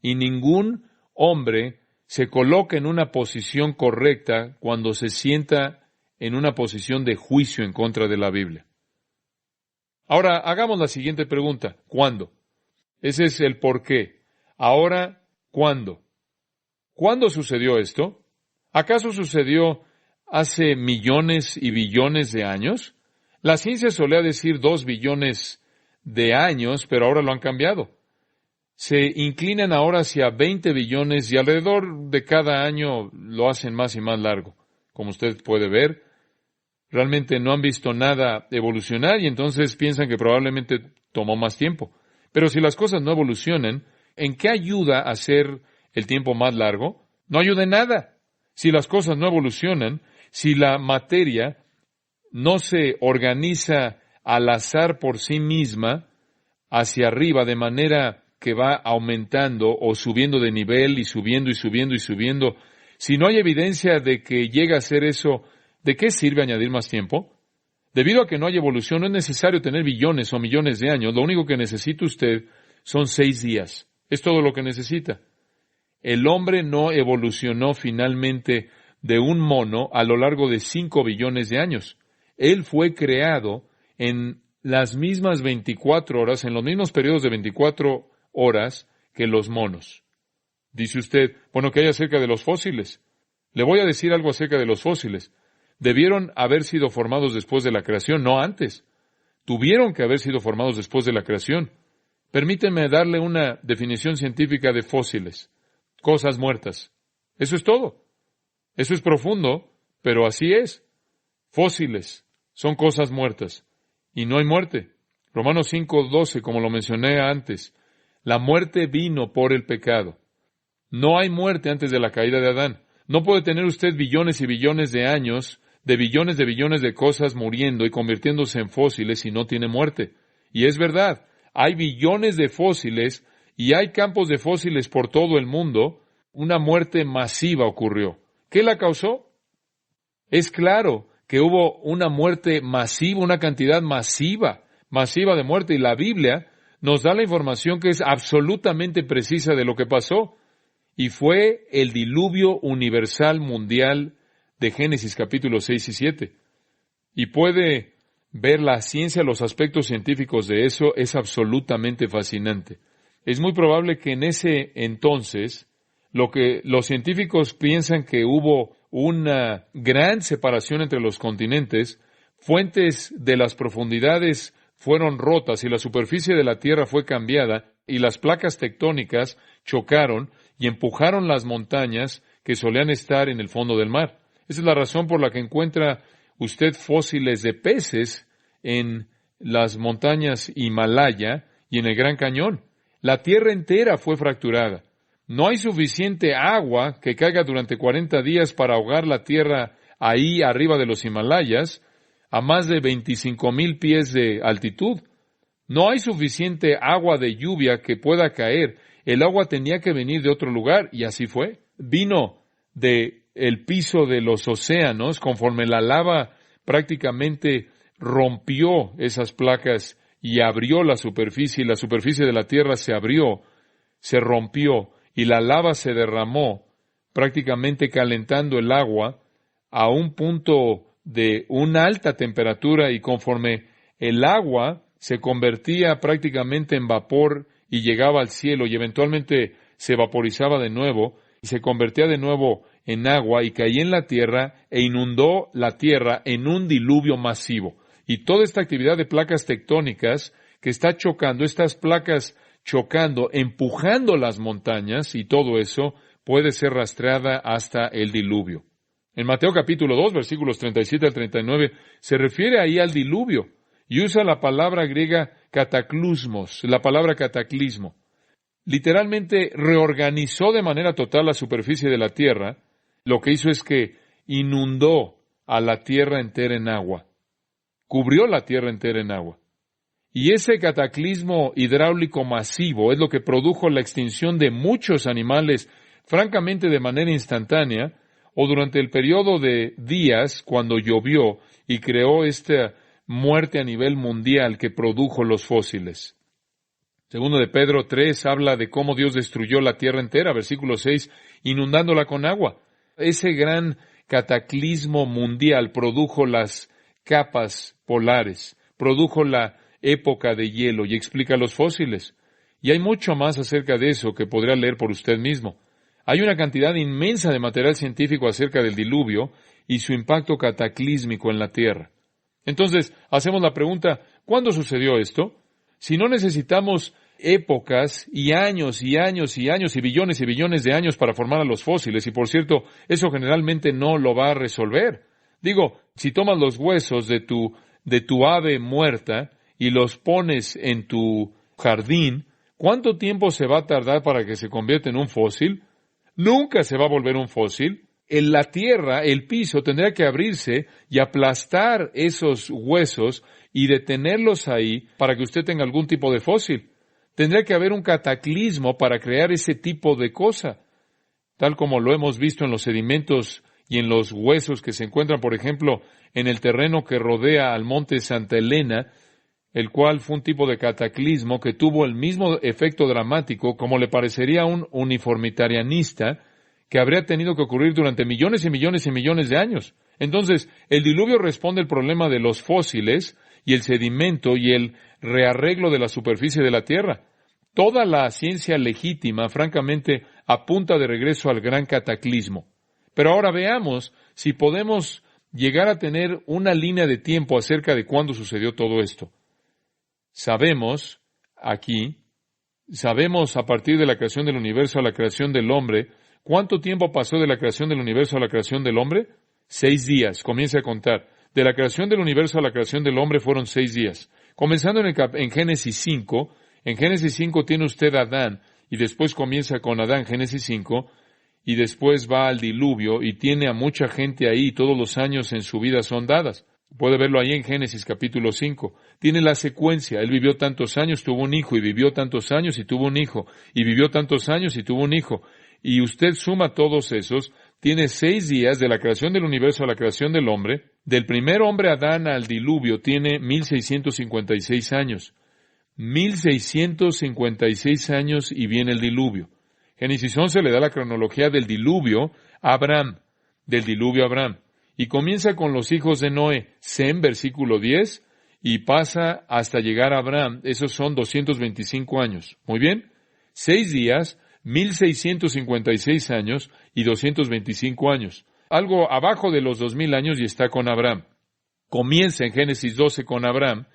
Y ningún hombre se coloca en una posición correcta cuando se sienta en una posición de juicio en contra de la Biblia. Ahora, hagamos la siguiente pregunta. ¿Cuándo? Ese es el por qué. Ahora, ¿cuándo? ¿Cuándo sucedió esto? ¿Acaso sucedió hace millones y billones de años? La ciencia solía decir 2 billones de años, pero ahora lo han cambiado. Se inclinan ahora hacia 20 billones y alrededor de cada año lo hacen más y más largo. Como usted puede ver, realmente no han visto nada evolucionar y entonces piensan que probablemente tomó más tiempo. Pero si las cosas no evolucionan, ¿en qué ayuda a hacer el tiempo más largo? No ayuda en nada. Si las cosas no evolucionan, si la materia no se organiza al azar por sí misma hacia arriba de manera que va aumentando o subiendo de nivel y subiendo y subiendo y subiendo, si no hay evidencia de que llega a ser eso, ¿de qué sirve añadir más tiempo? Debido a que no hay evolución, no es necesario tener billones o millones de años. Lo único que necesita usted son 6 días. Es todo lo que necesita. El hombre no evolucionó finalmente de un mono a lo largo de 5 billones de años. Él fue creado en las mismas 24 horas, en los mismos periodos de 24 horas que los monos. Dice usted, bueno, ¿qué hay acerca de los fósiles? Le voy a decir algo acerca de los fósiles. Debieron haber sido formados después de la creación, no antes. Tuvieron que haber sido formados después de la creación. Permíteme darle una definición científica de fósiles. Cosas muertas. Eso es todo. Eso es profundo, Pero así es. Fósiles son cosas muertas. Y no hay muerte. Romanos 5:12, como lo mencioné antes. La muerte vino por el pecado. No hay muerte antes de la caída de Adán. No puede tener usted billones y billones de años, de billones de cosas muriendo y convirtiéndose en fósiles si no tiene muerte. Y es verdad, hay billones de fósiles y hay campos de fósiles por todo el mundo. Una muerte masiva ocurrió. ¿Qué la causó? Es claro que hubo una muerte masiva, una cantidad masiva de muerte, y la Biblia nos da la información que es absolutamente precisa de lo que pasó. Y fue el diluvio universal mundial de Génesis capítulos 6 y 7. Y puede ver la ciencia, los aspectos científicos de eso, es absolutamente fascinante. Es muy probable que en ese entonces, lo que los científicos piensan que hubo una gran separación entre los continentes, fuentes de las profundidades fueron rotas y la superficie de la Tierra fue cambiada y las placas tectónicas chocaron y empujaron las montañas que solían estar en el fondo del mar. Esa es la razón por la que encuentra usted fósiles de peces en las montañas Himalaya y en el Gran Cañón. La Tierra entera fue fracturada. No hay suficiente agua que caiga durante 40 días para ahogar la Tierra ahí arriba de los Himalayas, a más de 25,000 pies de altitud. No hay suficiente agua de lluvia que pueda caer. El agua tenía que venir de otro lugar, y así fue. Vino de el piso de los océanos, conforme la lava prácticamente rompió esas placas y abrió la superficie, y la superficie de la Tierra se abrió, se rompió, y la lava se derramó, prácticamente calentando el agua a un punto de una alta temperatura, y conforme el agua se convertía prácticamente en vapor y llegaba al cielo y eventualmente se vaporizaba de nuevo y se convertía de nuevo en agua y caía en la tierra e inundó la tierra en un diluvio masivo. Y toda esta actividad de placas tectónicas que está chocando, estas placas chocando, empujando las montañas, y todo eso puede ser rastreada hasta el diluvio. En Mateo capítulo 2, versículos 37 al 39, se refiere ahí al diluvio y usa la palabra griega cataclusmos, la palabra cataclismo. Literalmente reorganizó de manera total la superficie de la tierra. Lo que hizo es que inundó a la tierra entera en agua. Cubrió la tierra entera en agua. Y ese cataclismo hidráulico masivo es lo que produjo la extinción de muchos animales, francamente de manera instantánea, o durante el periodo de días cuando llovió y creó esta muerte a nivel mundial que produjo los fósiles. Segundo de Pedro 3 habla de cómo Dios destruyó la tierra entera, versículo 6, inundándola con agua. Ese gran cataclismo mundial produjo las capas polares, produjo la época de hielo y explica los fósiles. Y hay mucho más acerca de eso que podría leer por usted mismo. Hay una cantidad inmensa de material científico acerca del diluvio y su impacto cataclísmico en la Tierra. Entonces, hacemos la pregunta, ¿cuándo sucedió esto? Si no necesitamos épocas y años y años y años y billones de años para formar a los fósiles, y por cierto, eso generalmente no lo va a resolver. Digo, si tomas los huesos de tu ave muerta y los pones en tu jardín, ¿cuánto tiempo se va a tardar para que se convierta en un fósil? Nunca se va a volver un fósil. En la tierra, el piso tendrá que abrirse y aplastar esos huesos y detenerlos ahí para que usted tenga algún tipo de fósil. Tendrá que haber un cataclismo para crear ese tipo de cosa, tal como lo hemos visto en los sedimentos y en los huesos que se encuentran, por ejemplo, en el terreno que rodea al monte Santa Elena, el cual fue un tipo de cataclismo que tuvo el mismo efecto dramático como le parecería a un uniformitarianista que habría tenido que ocurrir durante millones y millones y millones de años. Entonces, el diluvio responde al problema de los fósiles y el sedimento y el rearreglo de la superficie de la Tierra. Toda la ciencia legítima, francamente, apunta de regreso al gran cataclismo. Pero ahora veamos si podemos llegar a tener una línea de tiempo acerca de cuándo sucedió todo esto. Sabemos a partir de la creación del universo a la creación del hombre, ¿cuánto tiempo pasó de la creación del universo a la creación del hombre? 6 días, comienza a contar. De la creación del universo a la creación del hombre fueron 6 días. Comenzando en Génesis 5, en Génesis 5 tiene usted a Adán, y después comienza con Adán, Génesis 5, y después va al diluvio, y tiene a mucha gente ahí, y todos los años en su vida son dadas. Puede verlo ahí en Génesis capítulo 5. Tiene la secuencia. Él vivió tantos años, tuvo un hijo, y vivió tantos años, y tuvo un hijo, y vivió tantos años, y tuvo un hijo. Y usted suma todos esos, tiene 6 días de la creación del universo a la creación del hombre. Del primer hombre Adán al diluvio tiene 1656 años. 1656 años y viene el diluvio. Génesis 11 le da la cronología del diluvio a Abraham, del diluvio a Abraham. Y comienza con los hijos de Noé, Sem, versículo 10, y pasa hasta llegar a Abraham. Esos son 225 años. Muy bien. 6 días, 1656 años y 225 años. Algo abajo de los 2000 años y está con Abraham. Comienza en Génesis 12 con Abraham,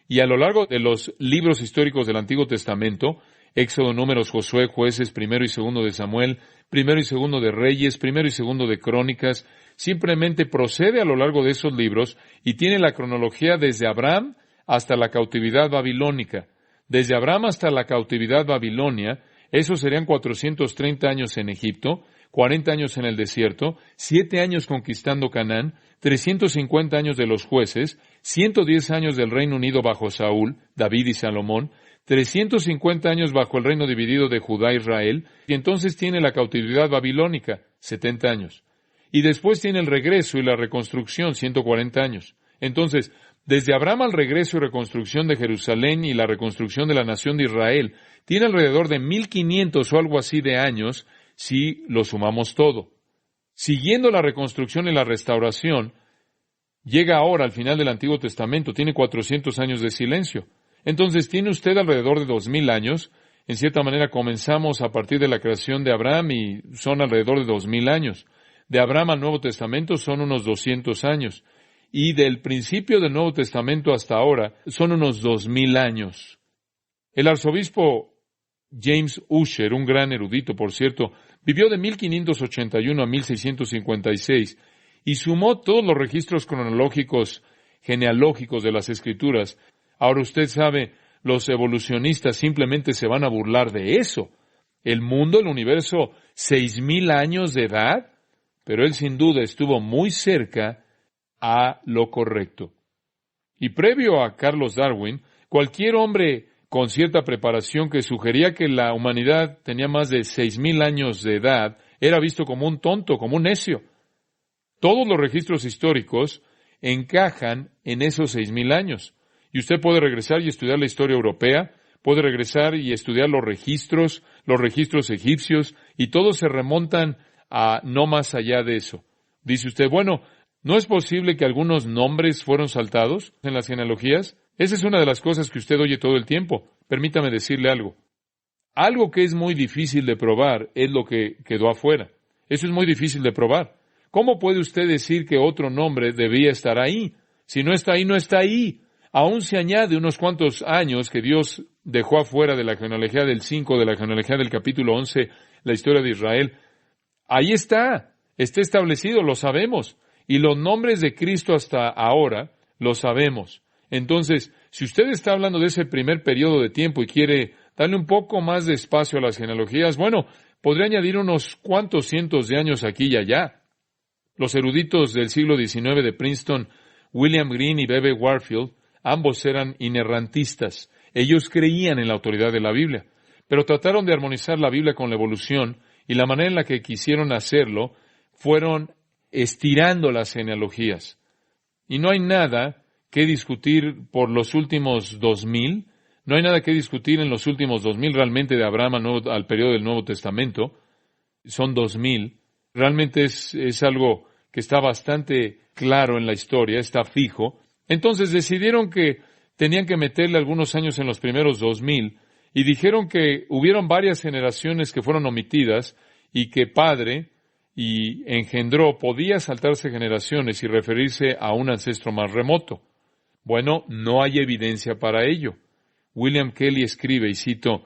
y a lo largo de los libros históricos del Antiguo Testamento, Éxodo, Números, Josué, Jueces, primero y segundo de Samuel, primero y segundo de Reyes, primero y segundo de Crónicas, simplemente procede a lo largo de esos libros y tiene la cronología desde Abraham hasta la cautividad babilónica. Desde Abraham hasta la cautividad babilonia, esos serían 430 años en Egipto, 40 años en el desierto, 7 años conquistando Canaán, 350 años de los jueces, 110 años del Reino Unido bajo Saúl, David y Salomón, 350 años bajo el reino dividido de Judá e Israel, y entonces tiene la cautividad babilónica, 70 años. Y después tiene el regreso y la reconstrucción, 140 años. Entonces, desde Abraham al regreso y reconstrucción de Jerusalén y la reconstrucción de la nación de Israel, tiene alrededor de 1500 o algo así de años, si lo sumamos todo. Siguiendo la reconstrucción y la restauración, llega ahora al final del Antiguo Testamento, tiene 400 años de silencio. Entonces tiene usted alrededor de 2000 años. En cierta manera comenzamos a partir de la creación de Abraham y son alrededor de 2000 años. De Abraham al Nuevo Testamento son unos 200 años. Y del principio del Nuevo Testamento hasta ahora son unos 2000 años. El arzobispo James Ussher, un gran erudito, por cierto, vivió de 1581 a 1656 y sumó todos los registros cronológicos, genealógicos de las Escrituras. Ahora usted sabe, los evolucionistas simplemente se van a burlar de eso. El mundo, el universo, 6000 años de edad, pero él sin duda estuvo muy cerca a lo correcto. Y previo a Carlos Darwin, cualquier hombre con cierta preparación que sugería que la humanidad tenía más de 6000 años de edad, era visto como un tonto, como un necio. Todos los registros históricos encajan en esos 6000 años. Y usted puede regresar y estudiar la historia europea, puede regresar y estudiar los registros egipcios, y todos se remontan a no más allá de eso. Dice usted, bueno, ¿no es posible que algunos nombres fueron saltados en las genealogías? Esa es una de las cosas que usted oye todo el tiempo. Permítame decirle algo. Algo que es muy difícil de probar es lo que quedó afuera. Eso es muy difícil de probar. ¿Cómo puede usted decir que otro nombre debía estar ahí? Si no está ahí, no está ahí. Aún se añade unos cuantos años que Dios dejó afuera de la genealogía del 5, de la genealogía del capítulo 11, la historia de Israel. Ahí está establecido, lo sabemos. Y los nombres de Cristo hasta ahora, lo sabemos. Entonces, si usted está hablando de ese primer periodo de tiempo y quiere darle un poco más de espacio a las genealogías, bueno, podría añadir unos cuantos cientos de años aquí y allá. Los eruditos del siglo XIX de Princeton, William Green y Bebe Warfield, ambos eran inerrantistas. Ellos creían en la autoridad de la Biblia, pero trataron de armonizar la Biblia con la evolución, y la manera en la que quisieron hacerlo fueron estirando las genealogías. Y no hay nada que discutir por los últimos 2000, no hay nada que discutir en los últimos 2000 realmente de Abraham al periodo del Nuevo Testamento. Son 2000. Realmente es algo que está bastante claro en la historia, está fijo. Entonces decidieron que tenían que meterle algunos años en los primeros 2000 y dijeron que hubieron varias generaciones que fueron omitidas y que padre y engendró podía saltarse generaciones y referirse a un ancestro más remoto. Bueno, no hay evidencia para ello. William Kelly escribe, y cito,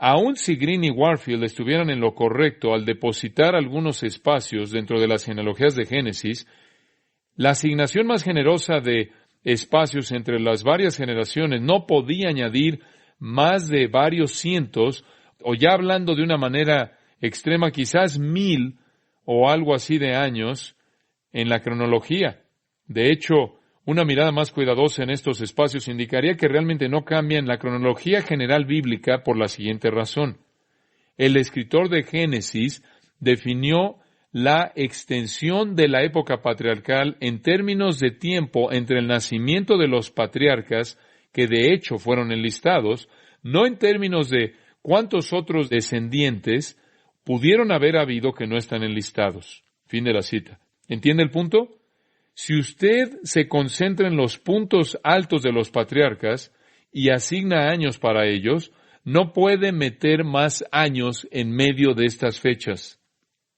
Aun si Green y Warfield estuvieran en lo correcto al depositar algunos espacios dentro de las genealogías de Génesis, la asignación más generosa de espacios entre las varias generaciones no podía añadir más de varios cientos, o ya hablando de una manera extrema, quizás 1,000 o algo así de años en la cronología. De hecho, una mirada más cuidadosa en estos espacios indicaría que realmente no cambian la cronología general bíblica por la siguiente razón. El escritor de Génesis definió la extensión de la época patriarcal en términos de tiempo entre el nacimiento de los patriarcas, que de hecho fueron enlistados, no en términos de cuántos otros descendientes pudieron haber habido que no están enlistados. Fin de la cita. ¿Entiende el punto? Si usted se concentra en los puntos altos de los patriarcas y asigna años para ellos, no puede meter más años en medio de estas fechas.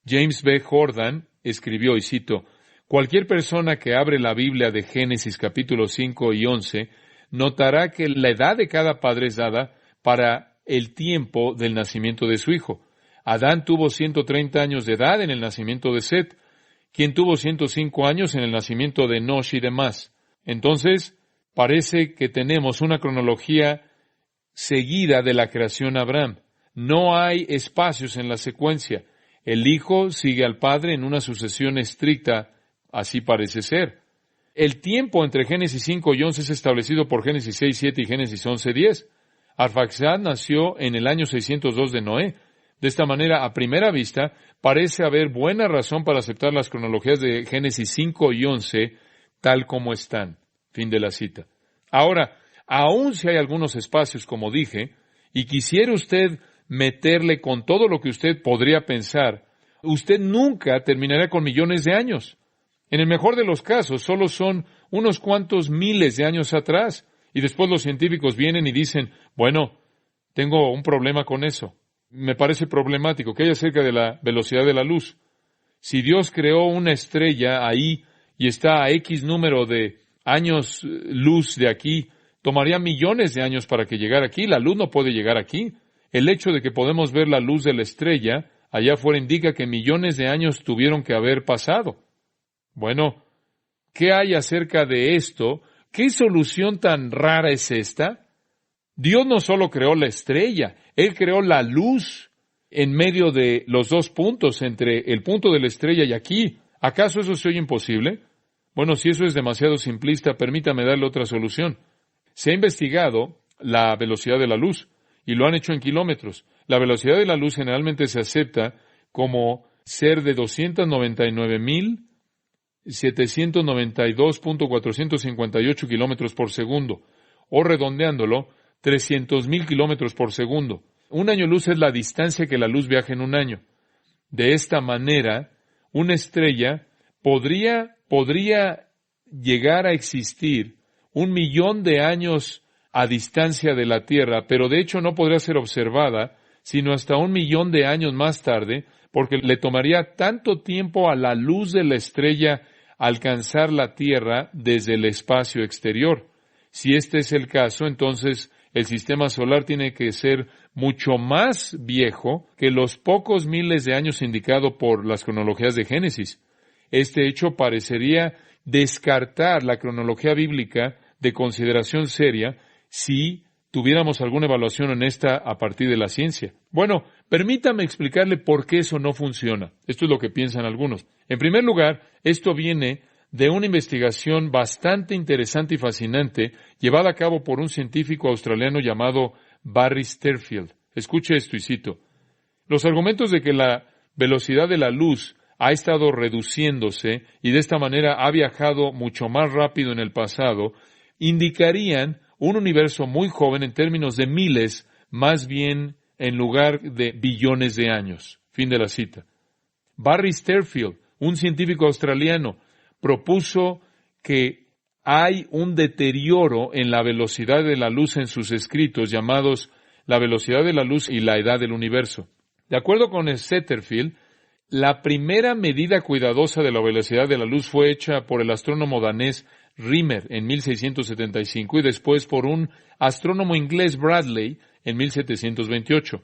James B. Jordan escribió, y cito, cualquier persona que abre la Biblia de Génesis capítulo 5 y 11 notará que la edad de cada padre es dada para el tiempo del nacimiento de su hijo. Adán tuvo 130 años de edad en el nacimiento de Set, quien tuvo 105 años en el nacimiento de Enosh y demás. Entonces, parece que tenemos una cronología seguida de la creación de Abraham. No hay espacios en la secuencia. El hijo sigue al padre en una sucesión estricta, así parece ser. El tiempo entre Génesis 5 y 11 es establecido por Génesis 6, 7 y Génesis 11, 10. Arfaxad nació en el año 602 de Noé. De esta manera, a primera vista, parece haber buena razón para aceptar las cronologías de Génesis 5 y 11 tal como están. Fin de la cita. Ahora, aun si hay algunos espacios, como dije, y quisiera usted meterle con todo lo que usted podría pensar, usted nunca terminará con millones de años. En el mejor de los casos, solo son unos cuantos miles de años atrás, y después los científicos vienen y dicen, bueno, tengo un problema con eso. Me parece problemático. ¿Qué hay acerca de la velocidad de la luz? Si Dios creó una estrella ahí y está a X número de años luz de aquí, tomaría millones de años para que llegara aquí. La luz no puede llegar aquí. El hecho de que podemos ver la luz de la estrella allá afuera indica que millones de años tuvieron que haber pasado. Bueno, ¿qué hay acerca de esto? ¿Qué solución tan rara es esta? Dios no solo creó la estrella, Él creó la luz en medio de los dos puntos, entre el punto de la estrella y aquí. ¿Acaso eso se oye imposible? Bueno, si eso es demasiado simplista, permítame darle otra solución. Se ha investigado la velocidad de la luz, y lo han hecho en kilómetros. La velocidad de la luz generalmente se acepta como ser de 299,792,458 kilómetros por segundo, o redondeándolo, 300,000 kilómetros por segundo. Un año luz es la distancia que la luz viaja en un año. De esta manera, una estrella podría llegar a existir 1,000,000 de años a distancia de la Tierra, pero de hecho no podría ser observada sino hasta 1,000,000 de años más tarde, porque le tomaría tanto tiempo a la luz de la estrella alcanzar la Tierra desde el espacio exterior. Si este es el caso, entonces el sistema solar tiene que ser mucho más viejo que los pocos miles de años indicados por las cronologías de Génesis. Este hecho parecería descartar la cronología bíblica de consideración seria si tuviéramos alguna evaluación honesta a partir de la ciencia. Bueno, permítame explicarle por qué eso no funciona. Esto es lo que piensan algunos. En primer lugar, esto viene de una investigación bastante interesante y fascinante llevada a cabo por un científico australiano llamado Barry Sterfield. Escuche esto y cito. Los argumentos de que la velocidad de la luz ha estado reduciéndose y de esta manera ha viajado mucho más rápido en el pasado indicarían un universo muy joven en términos de miles, más bien en lugar de billones de años. Fin de la cita. Barry Sterfield, un científico australiano, propuso que hay un deterioro en la velocidad de la luz en sus escritos llamados La velocidad de la luz y la edad del universo. De acuerdo con Sterfield, la primera medida cuidadosa de la velocidad de la luz fue hecha por el astrónomo danés Riemer en 1675 y después por un astrónomo inglés Bradley en 1728.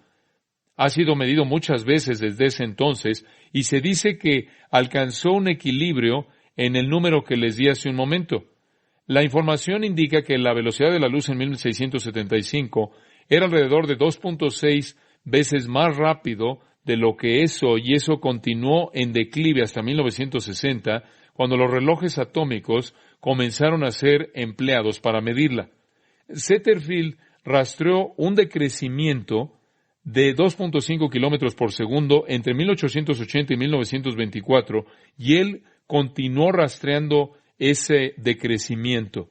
Ha sido medido muchas veces desde ese entonces y se dice que alcanzó un equilibrio en el número que les di hace un momento. La información indica que la velocidad de la luz en 1675 era alrededor de 2.6 veces más rápido de lo que es hoy, y eso continuó en declive hasta 1960, cuando los relojes atómicos comenzaron a ser empleados para medirla. Setterfield rastreó un decrecimiento de 2.5 kilómetros por segundo entre 1880 y 1924, y él continuó rastreando ese decrecimiento.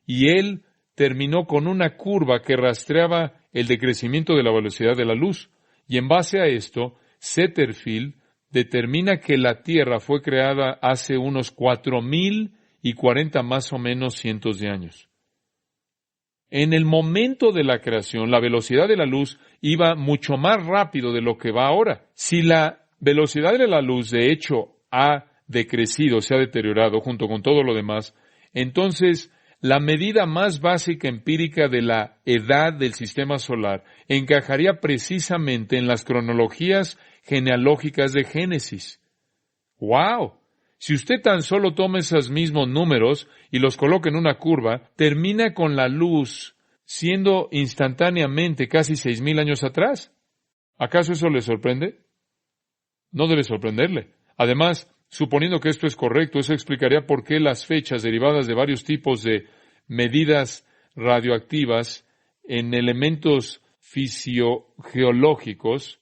Y él terminó con una curva que rastreaba el decrecimiento de la velocidad de la luz. Y en base a esto, Setterfield determina que la Tierra fue creada hace unos 4,040 más o menos cientos de años. En el momento de la creación, la velocidad de la luz iba mucho más rápido de lo que va ahora. Si la velocidad de la luz, de hecho, ha decrecido, se ha deteriorado junto con todo lo demás, entonces la medida más básica empírica de la edad del sistema solar encajaría precisamente en las cronologías genealógicas de Génesis. ¡Wow! Si usted tan solo toma esos mismos números y los coloca en una curva, termina con la luz siendo instantáneamente casi 6,000 años atrás. ¿Acaso eso le sorprende? No debe sorprenderle. Además, suponiendo que esto es correcto, eso explicaría por qué las fechas derivadas de varios tipos de medidas radioactivas en elementos fisiogeológicos,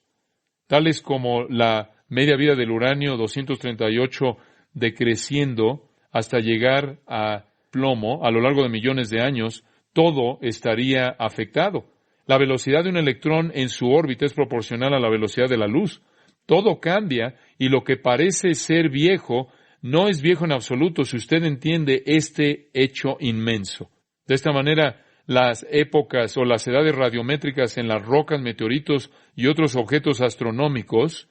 tales como la media vida del uranio 238 decreciendo hasta llegar a plomo a lo largo de millones de años, todo estaría afectado. La velocidad de un electrón en su órbita es proporcional a la velocidad de la luz. Todo cambia y lo que parece ser viejo no es viejo en absoluto si usted entiende este hecho inmenso. De esta manera, las épocas o las edades radiométricas en las rocas, meteoritos y otros objetos astronómicos,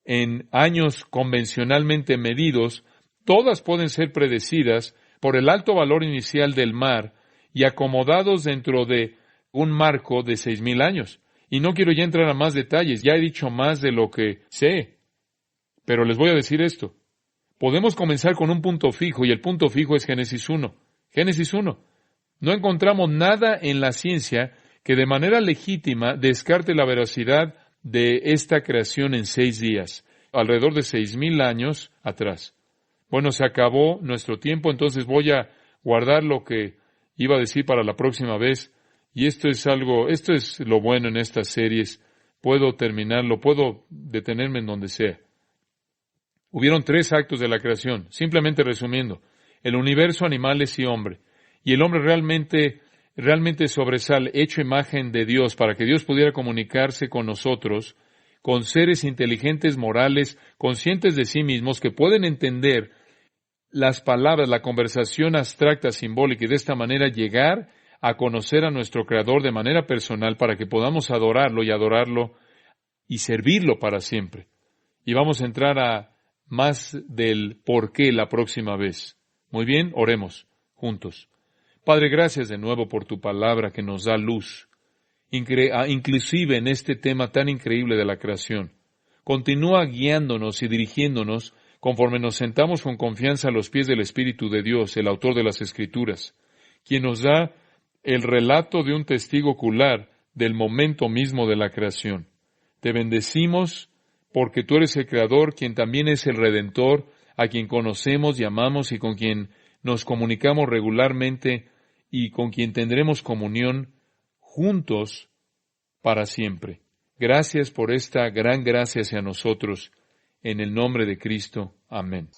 en años convencionalmente medidos, todas pueden ser predecidas por el alto valor inicial del mar y acomodados dentro de un marco de 6,000 años. Y no quiero ya entrar a más detalles, ya he dicho más de lo que sé. Pero les voy a decir esto. Podemos comenzar con un punto fijo, y el punto fijo es Génesis 1. Génesis 1. No encontramos nada en la ciencia que de manera legítima descarte la veracidad de esta creación en 6 días, alrededor de 6,000 años atrás. Bueno, se acabó nuestro tiempo, entonces voy a guardar lo que iba a decir para la próxima vez. Y esto es lo bueno en estas series. Puedo terminarlo, puedo detenerme en donde sea. Hubieron 3 actos de la creación, simplemente resumiendo. El universo, animales y hombre. Y el hombre realmente sobresale, hecho imagen de Dios, para que Dios pudiera comunicarse con nosotros, con seres inteligentes, morales, conscientes de sí mismos, que pueden entender las palabras, la conversación abstracta, simbólica, y de esta manera llegar a conocer a nuestro Creador de manera personal para que podamos adorarlo y servirlo para siempre. Y vamos a entrar a más del por qué la próxima vez. Muy bien, oremos juntos. Padre, gracias de nuevo por tu palabra que nos da luz, inclusive en este tema tan increíble de la creación. Continúa guiándonos y dirigiéndonos conforme nos sentamos con confianza a los pies del Espíritu de Dios, el autor de las Escrituras, quien nos da el relato de un testigo ocular del momento mismo de la creación. Te bendecimos porque tú eres el Creador, quien también es el Redentor, a quien conocemos y amamos y con quien nos comunicamos regularmente y con quien tendremos comunión juntos para siempre. Gracias por esta gran gracia hacia nosotros. En el nombre de Cristo. Amén.